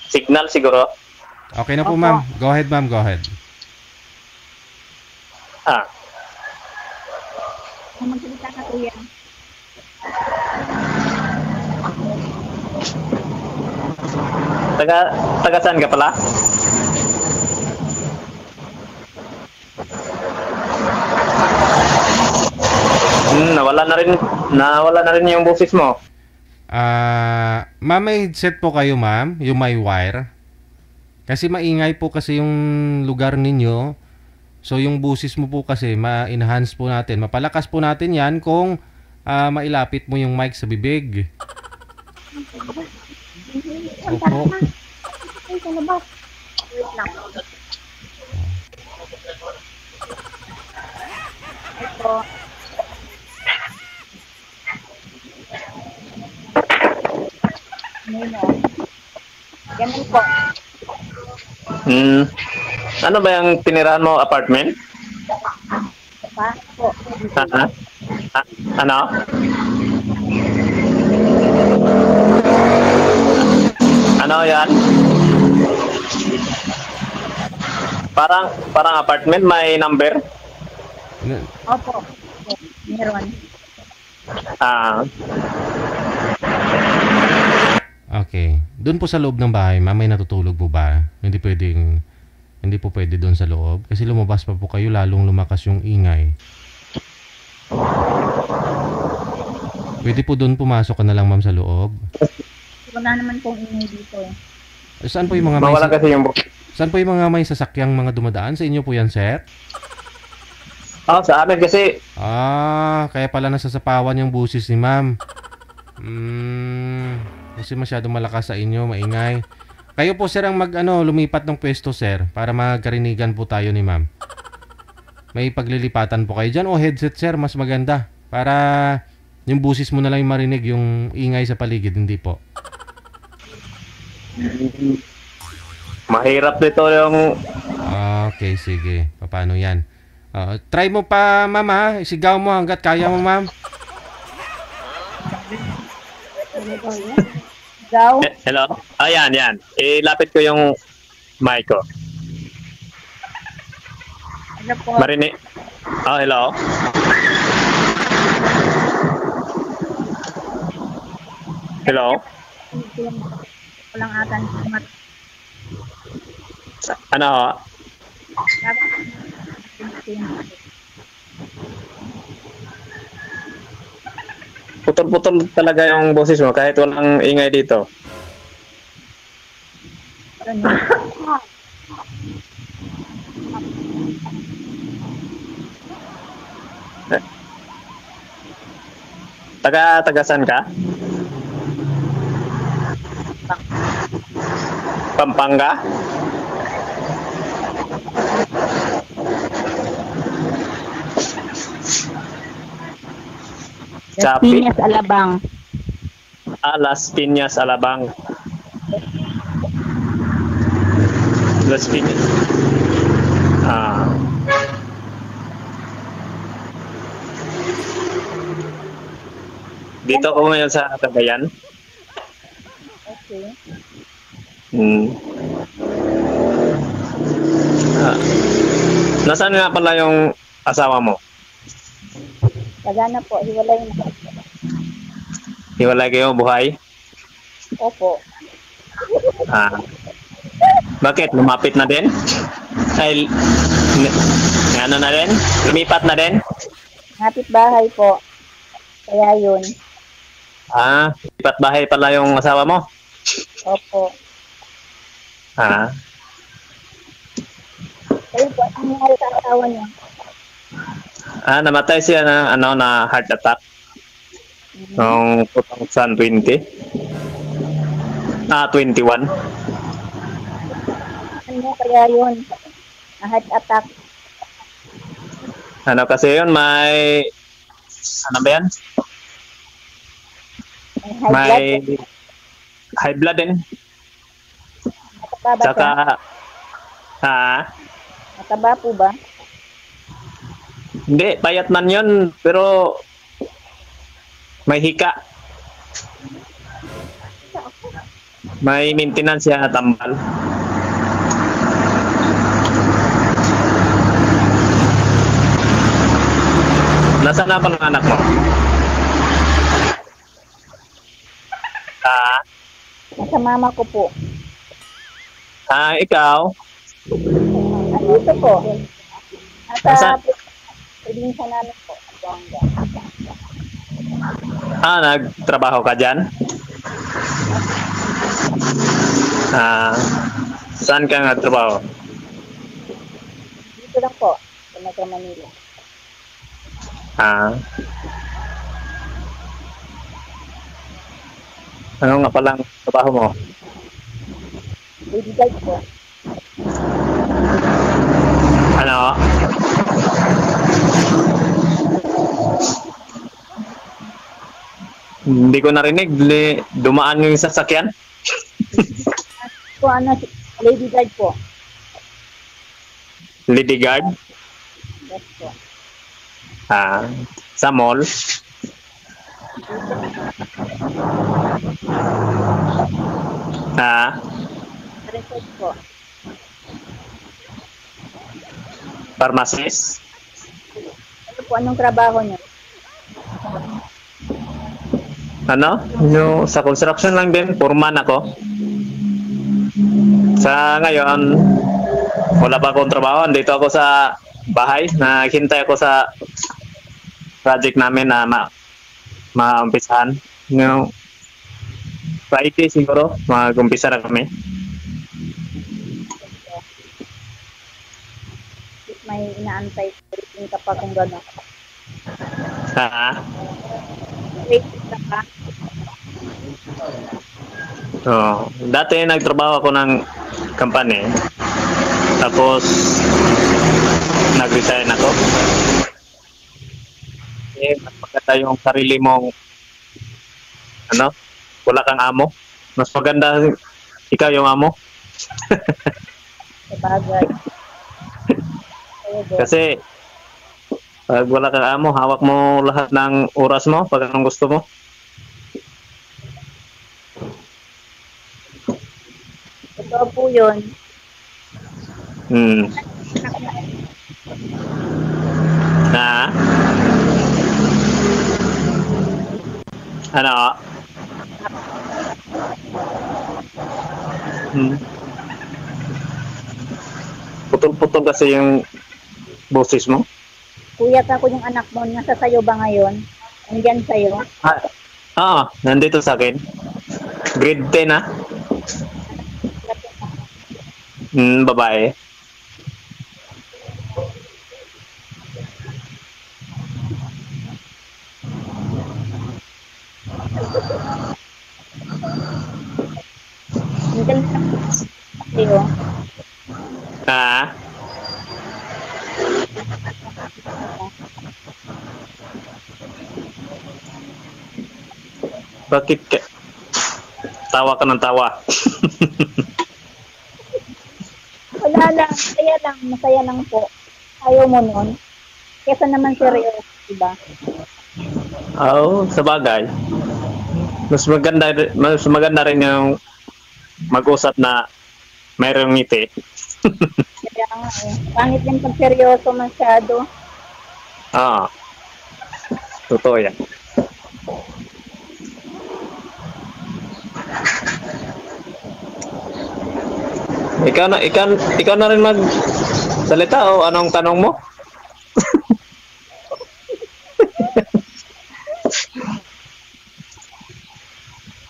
Signal siguro. Okay na po, ma'am. Go ahead, ma'am. Go ahead. Magsalita ka, kuya. Taga saan ka pala? Nawala na rin yung boses mo. Ma'am, may headset po kayo, ma'am? Yung may wire? Kasi maingay po kasi yung lugar ninyo. So, yung busis mo po kasi, ma-enhance po natin. Mapalakas po natin yan kung mailapit mo yung mic sa bibig. Opo. Ito. Ganun po. Ano ba yung tinirahan mo apartment? Po. Ano? Ano yan? Parang apartment, may number? Opo. Meron. Okay. Doon po sa loob ng bahay, ma'am, may natutulog po ba? Hindi po pwede doon sa loob. Kasi lumabas pa po kayo, lalong lumakas yung ingay. Pwede po doon pumasok ka na lang, ma'am, sa loob. Wala naman pong ingay dito eh. Saan po yung mga Saan po yung mga may sasakyang mga dumadaan? Sa inyo po yan, sir? Sa amin kasi. Kaya pala nasasapawan yung busis ni ma'am. Kasi masyadong malakas sa inyo, maingay. Kayo po, sir, ang lumipat ng pwesto, sir, para magkarinigan po tayo ni ma'am. May paglilipatan po kayo dyan o headset, sir, mas maganda. Para yung busis mo na lang yung marinig, yung ingay sa paligid, hindi po. Mahirap dito yung... Okay, sige. Paano yan? Try mo pa, ma'am, ha? Isigaw mo hanggat kaya mo, ma'am. Hello? Yan. Ilapit ko yung mic ko. Marinig. Hello? Hello? Walang atan. Ano? Putol-putol talaga yung boses mo kahit walang ingay dito. Taga saan ka? Pampanga? Las Piñas, Alabang. Las Piñas, Alabang. Las Piñas. Dito ako ngayon sa Cagayan. Okay. Nasaan nga pala yung asawa mo? Tagana po, hiwalay na. Hiwalay kayo buhay? Opo. Bakit? Lumapit na din? Ay, ano na din? Lumipat na din? Ngapit bahay po. Kaya yun. Lipat bahay pala yung asawa mo? Opo. Kayo po, ang nangyari sa asawa niyo? Namatay siya na heart attack. Noong 2020. 21. Ano kaya yun? Heart attack. Ano kasi yun, may... Ano ba yan? May high blood din. Saka... Mataba po ba? Hindi, payat man yun, pero... May hika. May maintenance siya na tambal. Nasaan na pa ng anak mo? Sa mama ko po. Ikaw? Dito po. Nasa probinsya namin po. Nagtrabaho ka dyan? Saan ka nagtrabaho? Dito lang po. Sa Metro Manila. Ano nga palang trabaho mo? Lady guard po. Ano? Hindi ko narinig. Dumaan yung sasakyan? Lady guard po. Lady guard? Yes po. Sa mall? Resort po. Pharmacist? Ano po, anong trabaho niyo? Ano? Sa construction lang din. Foreman ako. Sa ngayon, wala pa akong trabaho. Dito ako sa bahay. Naghintay ako sa project namin na maumpisahan. Friday siguro, mag-umpisa na kami. May inaantay ka pa kung gano'n. Waiting ka pa? Dati nagtrabaho ako ng company. Tapos nag-resign ako. Mas maganda yung sarili mong wala kang amo. Mas maganda ikaw yung amo. Sabagay. Kasi pag wala kang amo, hawak mo lahat ng oras mo pag anong gusto mo. Totoo po yun. Ano? Putol-putol kasi yung boses mo. Kuya ka ko yung anak mo, nasa sayo ba ngayon? Nandyan sayo? Nandito sa akin. Grade 10 babae. Ah. Bakit ka? Tawa ka ng tawa. Wala lang, masaya lang po. Ayaw mo nun. Kesa naman seryoso, diba? Oo, sa bagay. Mas maganda rin yung mag-usap na mayroong ngiti. Kaya nga eh. Pangit din pag seryoso masyado. Ah. Totoo yan. Ikaw na rin magsalita o anong tanong mo?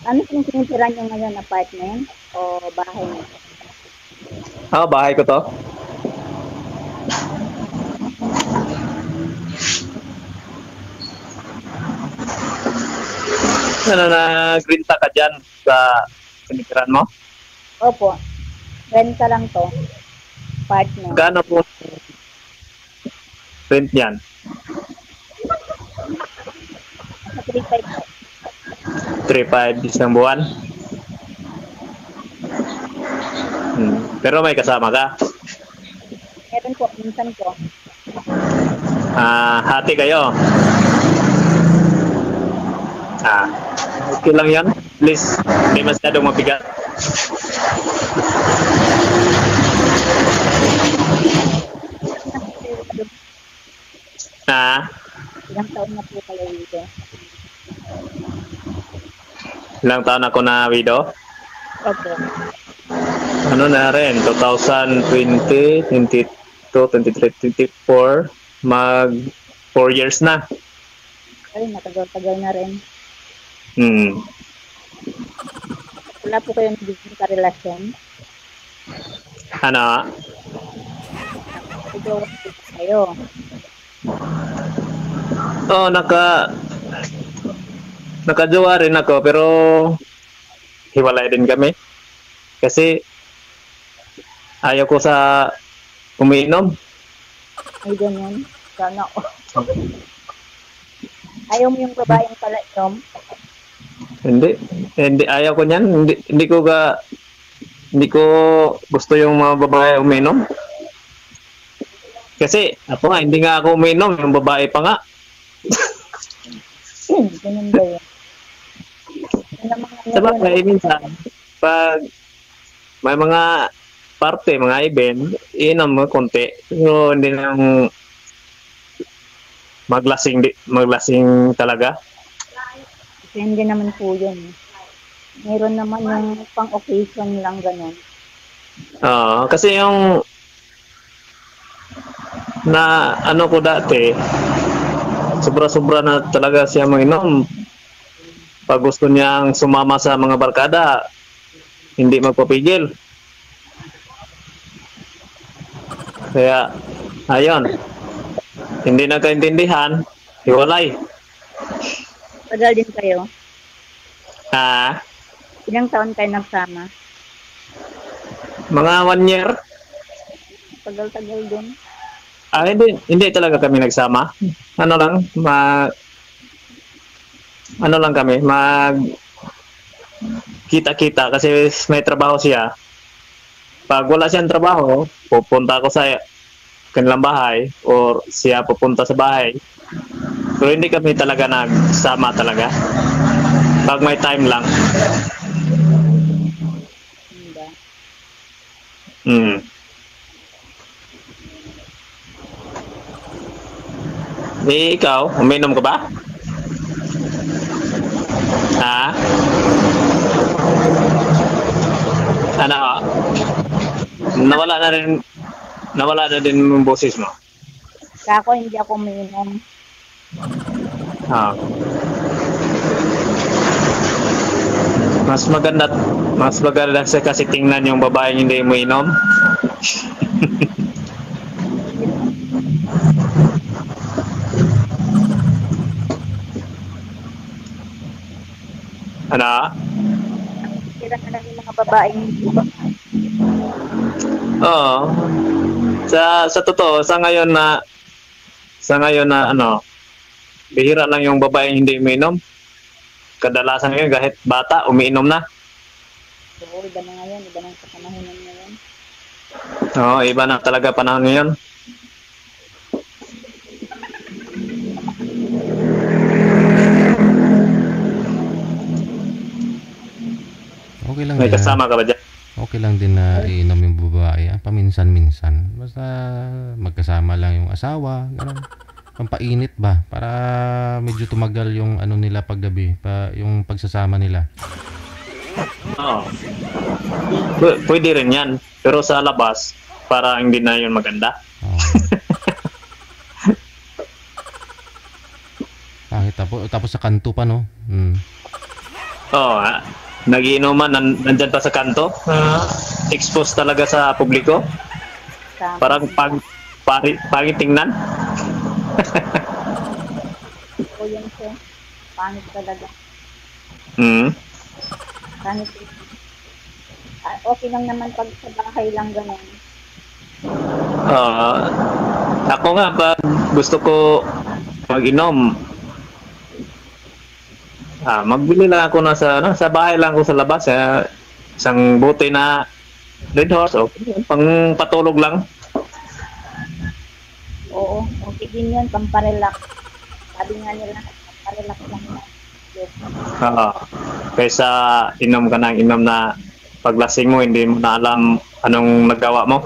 Ano kung sinitira nyo ngayon, apartment o bahay nyo? Bahay ko to. Nag-renta ka dyan sa sinitiran mo? Opo. Renta lang to. Apartment. Gano po rent yan? 3.5. 3.5 isang buwan? Pero may kasama ka? Meron po, minsan po. Hati kayo? Okay lang yan. Please, hindi masyadong mabigat. Ilang taon na po kayo dito? Ilang taon ako na widow? Opo. Ano na rin, 2020, 22, 23, 24, mag 4 years na. Ay, matagal-tagal na rin. Wala po kayo nagiging karelasyon? Ano? Ito, kayo. Oo, nakajowa rin ako, pero hiwalay din kami. Kasi ayaw ko sa umiinom. Ay, ganyan. Sana ako. Ayaw mo yung babaeng pala inom? Hindi ayaw ko niyan. Hindi ko gusto yung mga babae umiinom. Kasi ako nga, hindi nga ako umiinom, yung babae pa nga. Ganun ba yun? Sa bagay, minsan, pag may mga parte, mga event, inom mo konti. Pero hindi lang maglasing talaga. Kasi hindi naman po yun. Meron naman yung pang-occasion lang ganun. Kasi yung na ano ko dati, sobra-sobra na talaga siya mag-inom. Pag gusto niyang sumama sa mga barkada, hindi magpapigil. Kaya, ayun. Hindi nagkaintindihan, hiwalay. Tagal din kayo? Ilang taon kayo nagsama? Mga 1 year. Tagal-tagal din. Hindi talaga kami nagsama. Ano lang kami, kita-kita kasi may trabaho siya. Pag wala siyang trabaho, pupunta ako sa kanilang bahay or siya pupunta sa bahay. Pero hindi kami talaga nagsama talaga. Pag may time lang. Ikaw, uminom ka ba? Ano? Nawala na din yung boses mo. Ako, hindi ako uminom. Mas maganda kasi tingnan yung babaeng hindi mo inom. Ano? Kira na lang yung mga babaeng Oo. Sa totoo, sa ngayon na ano, bihira lang yung babae hindi umiinom. Kadalasan ngayon kahit bata umiinom na. Oo, iba na ngayon, iba na sa panahon ngayon. Oo, iba na talaga panahon ngayon. Okay lang May din. kasama ka ba dyan? Okay lang din na iinom yung babae. Paminsan-minsan. Basta magkasama lang yung asawa. Ganun. Pampainit ba? Para medyo tumagal yung ano nila paggabi. Yung pagsasama nila. Oo. Pwede rin yan. Pero sa labas, para hindi na yun maganda. Bakit? Tapos sa kanto pa, no? Oo. Nagiinuman, nandyan pa sa kanto. Expose talaga sa publiko. Parang pangit tingnan. O yun siya. Pangit talaga. Pangit. Okay lang naman pag sa bahay lang ganun. Ako nga, pag gusto ko mag-inom, magbili lang ako sa bahay lang ako sa labas. Isang bote na Red Horse, okay, pang patulog lang. Oo, okay din yun, pamparelax. Sabi nga nila, pamparelax lang na. Kaysa inom ka ng inom na paglasing mo, hindi mo na alam anong nagawa mo.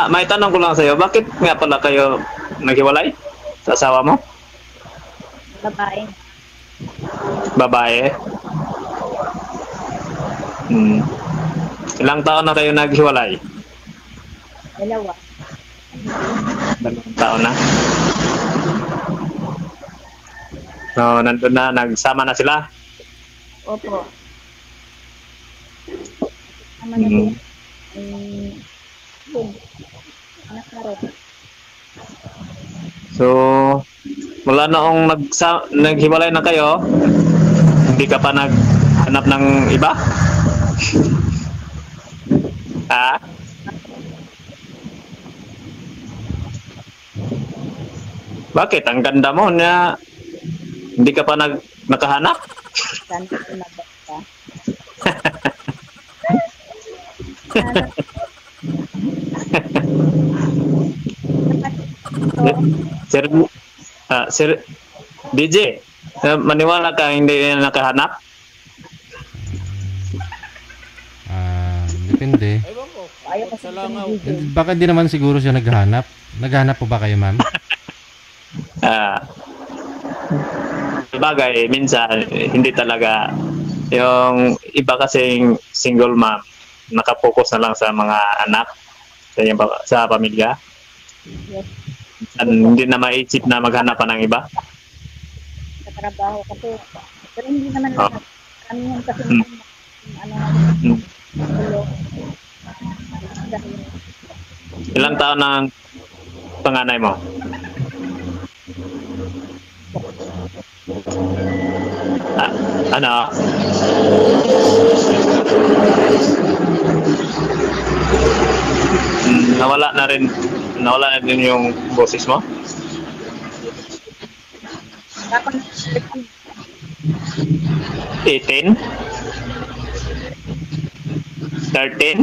May tanong ko lang sa'yo, bakit nga pala kayo naghiwalay sa asawa mo? Babae. Babae? Ilang taon na kayo naghiwalay? 2. 2 taon na? So, nandun na, nagsama na sila? Opo. Sama na din. Anak na rin. So, mula noong naghiwalay na kayo, hindi ka pa naghanap ng iba? Ha? Bakit? Ang ganda mo na hindi ka pa nakahanap? Saan ka tumabak ka? Sir DJ, maniwala ka hindi nakahanap? Depende. Baka hindi naman siguro siya naghahanap. Naghahanap po ba kayo, ma'am? Bagay, minsan hindi talaga. Yung iba kasing single mom, nakapokus na lang sa mga anak, sa pamilya. Yes. Hindi na maisip na maghanap pa ng iba. Sa trabaho kasi. Pero hindi naman lahat. Kami yan kasi Ilang taon ng panganay mo? Ano? Nawala na din yung boses mo? 18? 13?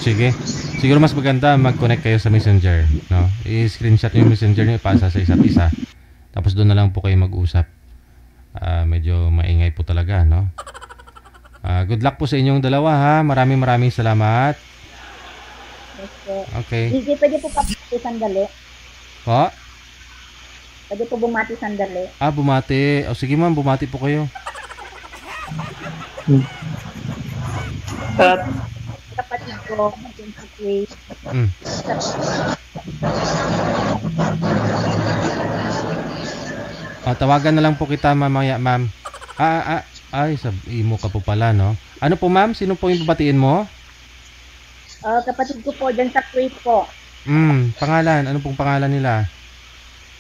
Sige. Siguro mas maganda mag-connect kayo sa Messenger, no? I-screenshot yung Messenger niyo, ipasa sa isa't isa. Tapos doon na lang po kayo mag-usap. Medyo maingay po talaga, no? Good luck po sa inyong dalawa, ha? Maraming salamat. Okay. Hindi, pwede po bumati sandali. Po? Pwede po bumati sandali. Bumati. O sige ma'am, bumati po kayo. Kapatid ko, yung Kuwait. Tawagan na lang po kita mamaya, ma'am. Ay, sa imo ka po pala, no? Ano po, ma'am? Sino po yung babatiin mo? Kapatid ko po dyan sa Kuwait po. Pangalan. Ano pong pangalan nila?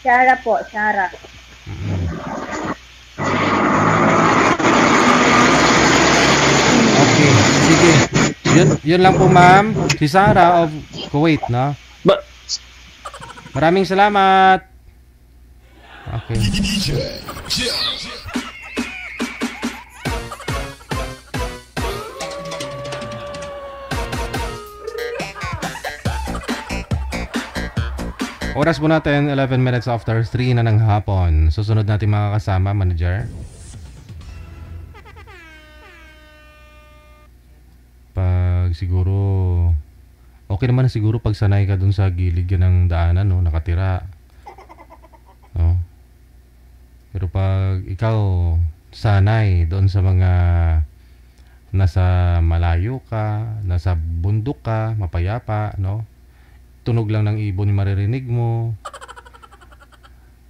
Shara po, Shara. Okay, sige. Yun lang po, ma'am. Si Sarah of Kuwait, no? Maraming salamat. Okay. Oras po natin, 11 minutes after 3 na ng hapon. Susunod natin mga kasama, manager. Pag siguro, okay naman na siguro pag sanay ka dun sa gilid yan ng daanan, no? Nakatira. No? Pero pag ikaw sanay doon sa mga nasa malayo ka, nasa bundok ka, mapayapa, no? Tunog lang ng ibon yung maririnig mo.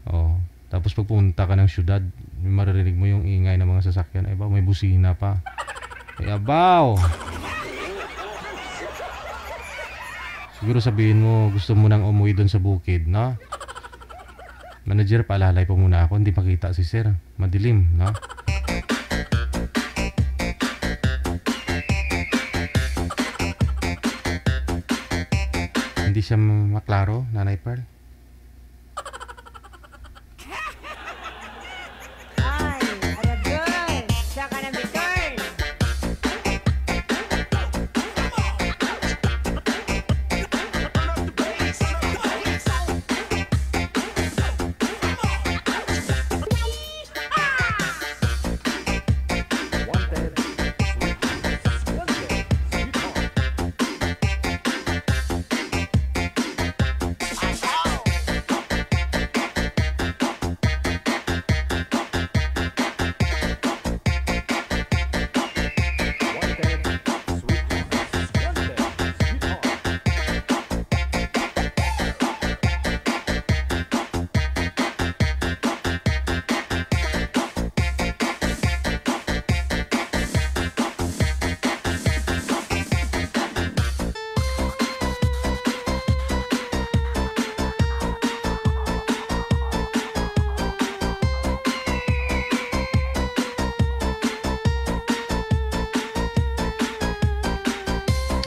Oh, tapos pagpunta ka ng syudad, maririnig mo yung ingay ng mga sasakyan. Ay ba, may busina pa. Ay abaw. Siguro sabihin mo, gusto mo nang umuwi doon sa bukid, no? Manager, paalalay po muna ako. Hindi makita si sir. Madilim, no? Hindi siya maklaro, Nanay Pearl.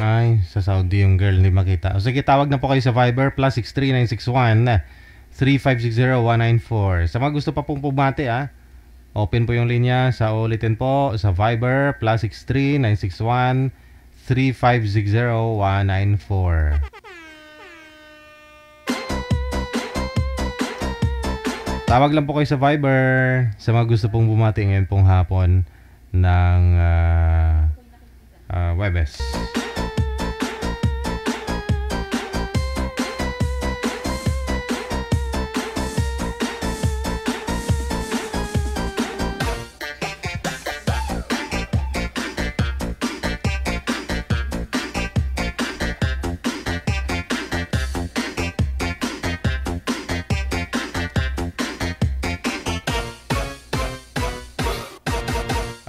Ay, sa Saudi yung girl, hindi makita. O sige, tawag na po kayo sa Viber, plus 63961 3500194. Sa mga gusto pa pong pumati, open po yung linya. Sa ulitin po, sa Viber, plus 63961 3500194. Tawag lang po kayo sa Viber sa mga gusto pong bumati ngayon pong hapon ng Webes.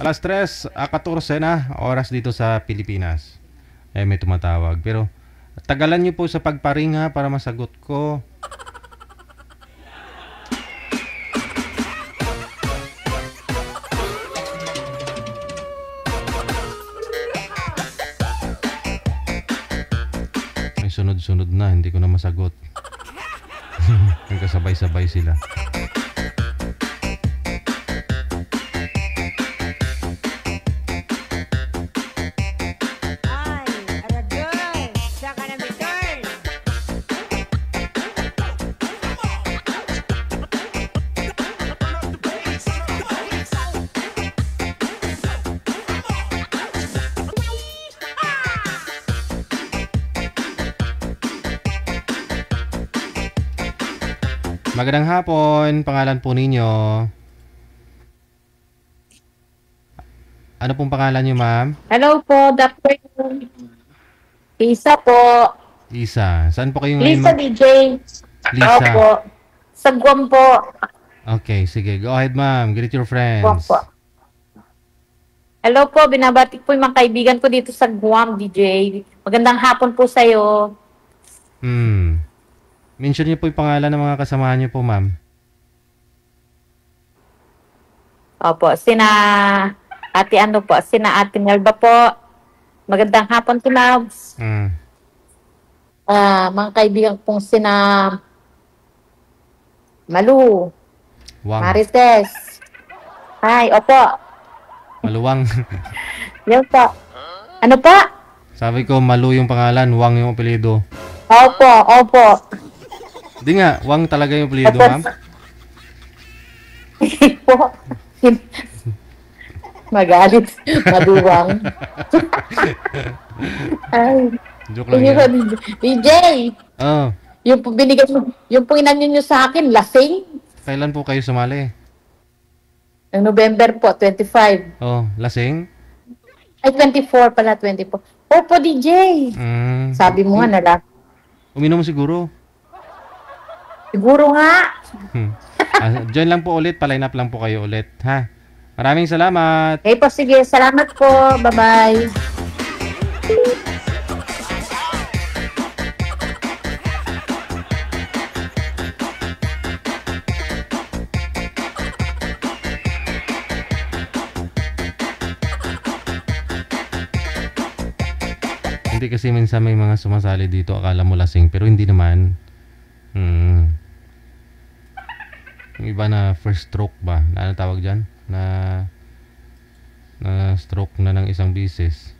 Alas 3:14 na oras dito sa Pilipinas. May tumatawag. Pero tagalan niyo po sa pagparinga para masagot ko. May sunod-sunod na, hindi ko na masagot. Nagkasabay-sabay sila. Magandang hapon, pangalan po ninyo. Ano pong pangalan niyo, ma'am? Hello po, Dr. Lisa po. Lisa. Saan po kayo ngayon? Lisa DJ. Lisa. Opo. Sa Guam po. Okay, sige. Go ahead, ma'am. Greet your friends. Guam po. Hello po, binabati po yung mga kaibigan ko dito sa Guam, DJ. Magandang hapon po sa'yo. Mention niyo po yung pangalan ng mga kasamahan niyo po, ma'am. Opo, sina Ate Nelba po. Magandang hapon, Tinabs. Mga kaibigan pong sina Malu, Marites. Hi, opo. Maluwang. Yan po. Ano pa? Sabi ko, Malu yung pangalan, Wang yung apelido. Opo. Di nga, Wang talaga yung apelido, ma'am. Magalit. Maduwang. Ay. Joke lang yan. DJ. Oh. Yung po binigay mo, yung po inanyo nyo sa akin, lasing. Kailan po kayo sumali? November po, 25. Oh, lasing? Ay, 24 pala, 24. Opo, DJ. Sabi mo nga na Uminom siguro. Siguro nga. Join lang po ulit, pa-line up lang po kayo ulit, ha? Maraming salamat. Okay po, sige. Salamat po. Bye-bye. Hindi kasi minsan may mga sumasali dito, akala mo lasing, pero hindi naman. Yung iba na first stroke ba? Ano tawag dyan? Na stroke na ng isang bisis.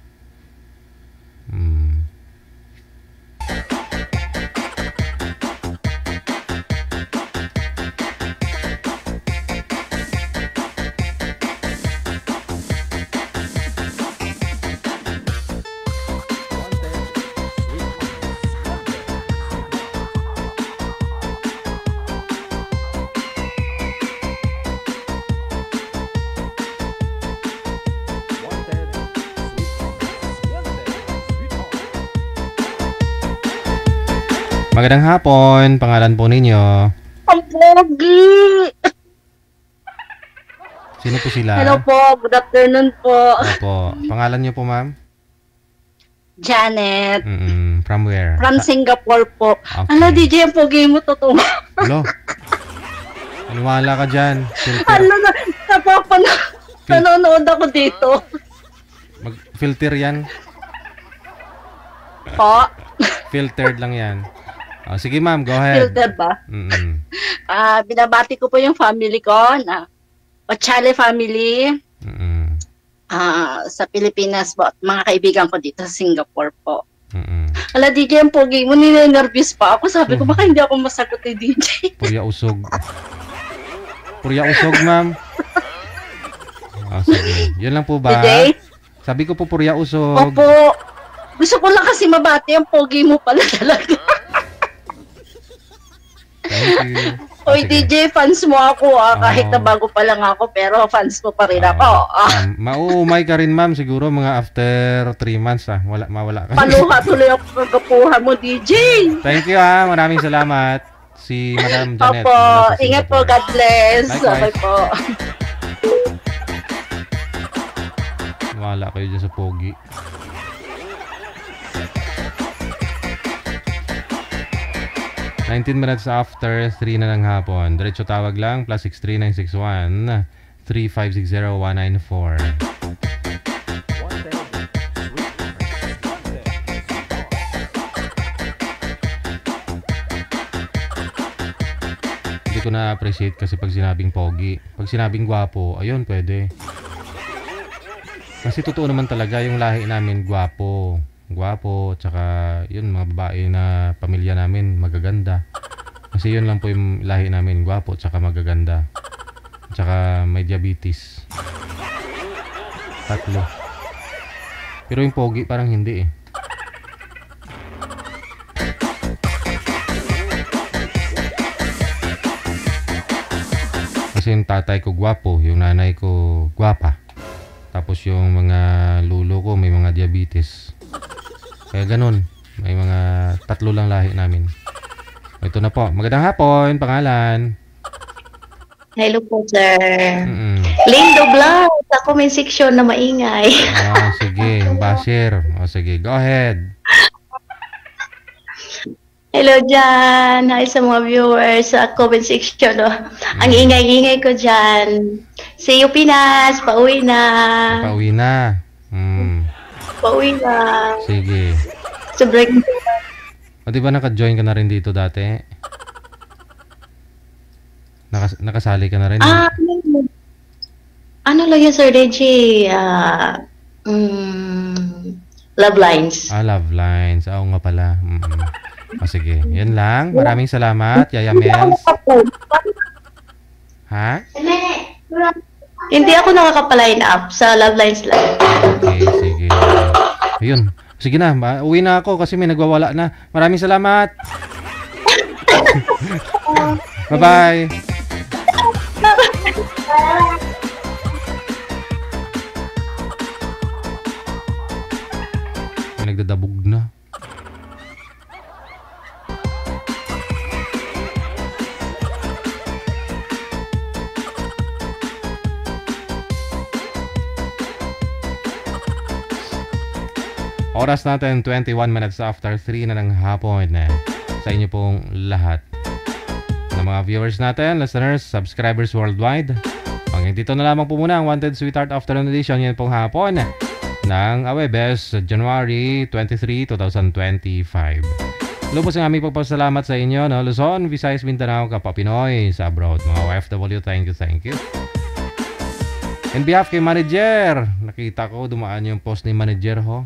Magandang hapon. Pangalan po ninyo? Ang pogi! Sino po sila? Hello po. Good afternoon po. Opo. Pangalan niyo po, ma'am? Janet. From where? From Singapore po. Okay. Ala, DJ, ang pogi mo, totoo. Hello? Maniwala ka dyan. Ano na, nanonood ako dito. Mag-filter yan. Po? Filtered lang yan. Sige ma'am, go ahead. Filtered ba? Binabati ko po yung family ko na Ochale family. Sa Pilipinas po. Mga kaibigan ko dito sa Singapore po. Ala, DJ, ang pogi mo, ninenervous pa ako. Sabi ko, baka hindi ako masagot ni DJ. Purya usog. Purya usog, ma'am. Sige. Yun lang po ba? DJ? Sabi ko po, purya usog. Opo. Gusto ko lang kasi mabati, ang pogi mo pala talaga. Thank you. Oy, DJ, fans mo ako kahit na bago pa lang ako, pero fans mo pa rin ako. Mauumay ka rin, ma'am, siguro mga after 3 months, mawala ka. Paluha tuloy ako kagapuhan mo, DJ. Thank you, maraming salamat. Si Madam Janet. Opo, ingat po, God bless. Okay po. Wala kayo dyan sa pogi. minutes after 3 na ng hapon. Diretso tawag lang, +63961 3560 194. Hindi ko na-appreciate kasi pag sinabing pogi. Pag sinabing gwapo, ayun, pwede. Kasi totoo naman talaga yung lahi namin gwapo. Gwapo, tsaka yun, mga babae na pamilya namin, magaganda. Kasi yun lang po yung lahi namin, gwapo, tsaka magaganda. Tsaka may diabetes. 3. Pero yung pogi parang hindi eh. Kasi yung tatay ko gwapo, yung nanay ko gwapa. Tapos yung mga lulo ko may mga diabetes. Kaya ganun. May mga 3 lang lahi namin. Ito na po. Magandang hapon. Pangalan? Hello po, sir. Lindo Vlog. Sa comment section na maingay. Sige. Bashir. Sige. Go ahead. Hello dyan. Hi sa mga viewers sa comment section. Oh. Ang ingay-ingay ko dyan. See you, Pinas. Pauwi na. Pauwi na. Pauwi na. Sige. Sobrang... O, di ba naka-join ka na rin dito dati? Nakasali ka na rin? Ano lang yan, Sir Deji? Love Lines. Love Lines. Oo nga pala. O, sige. Yan lang. Maraming salamat, Yaya Mels. Ha? Hindi ako nakakapa-line up sa Love Lines lang. Okay, sige. Ayun. Sige na, uwi na ako kasi may nagwawala na. Maraming salamat. Bye-bye. May nagdadabog na. Oras natin 21 minutes after 3 na ng hapon sa inyo pong lahat ng mga viewers natin, listeners, subscribers worldwide. Hanggang dito na lamang po muna ang Wanted Sweetheart Afternoon Edition yan pong hapon ng Webes, January 23, 2025. Lubos ang aming pagpasalamat sa inyo, no? Luzon, Visayas, Mindanao, Kapwa Pinoy sa abroad, mga OFW, thank you. In behalf kay manager, nakita ko dumaan yung post ni manager ho.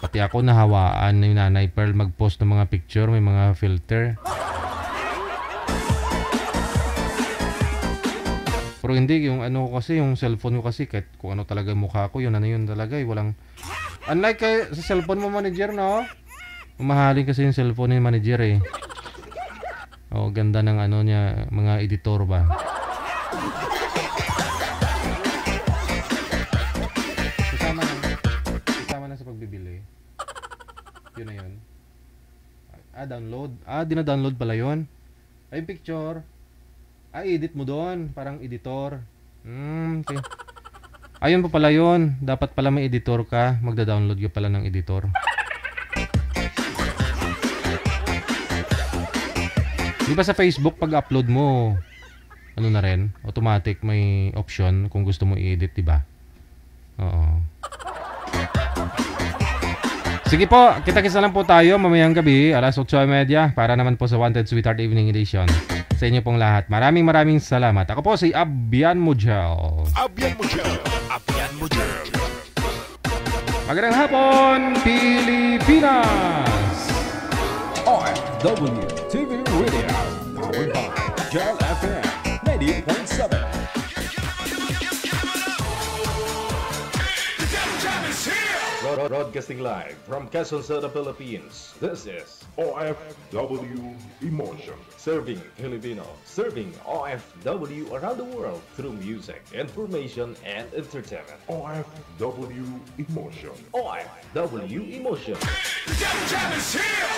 Pati ako nahawaan ni Nanay Pearl mag-post ng mga picture, may mga filter. Pero hindi, yung ano ko kasi, yung cellphone ko kasi, kahit kung ano talaga mukha ko, yun talaga, walang... Unlike kay, sa cellphone mo, manager, no? Mahalin kasi yung cellphone ni manager, eh. Oh, ganda ng ano niya, mga editor ba? Kasama na sa pagbibili. Yun na yun. Download. Dina-download pala yun. Ay, picture. Edit mo doon. Parang editor. Okay. Ayun pa pala yun. Dapat pala may editor ka. Magda-download ka pala ng editor. Di ba sa Facebook, pag-upload mo, ano na rin, automatic may option kung gusto mo i-edit, di ba? Oo. Sige po, kita-kits na lang po tayo mamayang gabi, alas 8:30, para naman po sa Wanted Sweetheart Evening Edition. Sa inyo pong lahat. Maraming salamat. Ako po si Abian Mujel. Magandang hapon, Pilipinas! OFW TV Radio, powered by Gel FM 90.7. Broadcasting live from Quezon City, Philippines. This is OFW Emotion. Serving Filipino, serving OFW around the world through music, information, and entertainment. OFW Emotion. OFW Emotion. The Jam is here!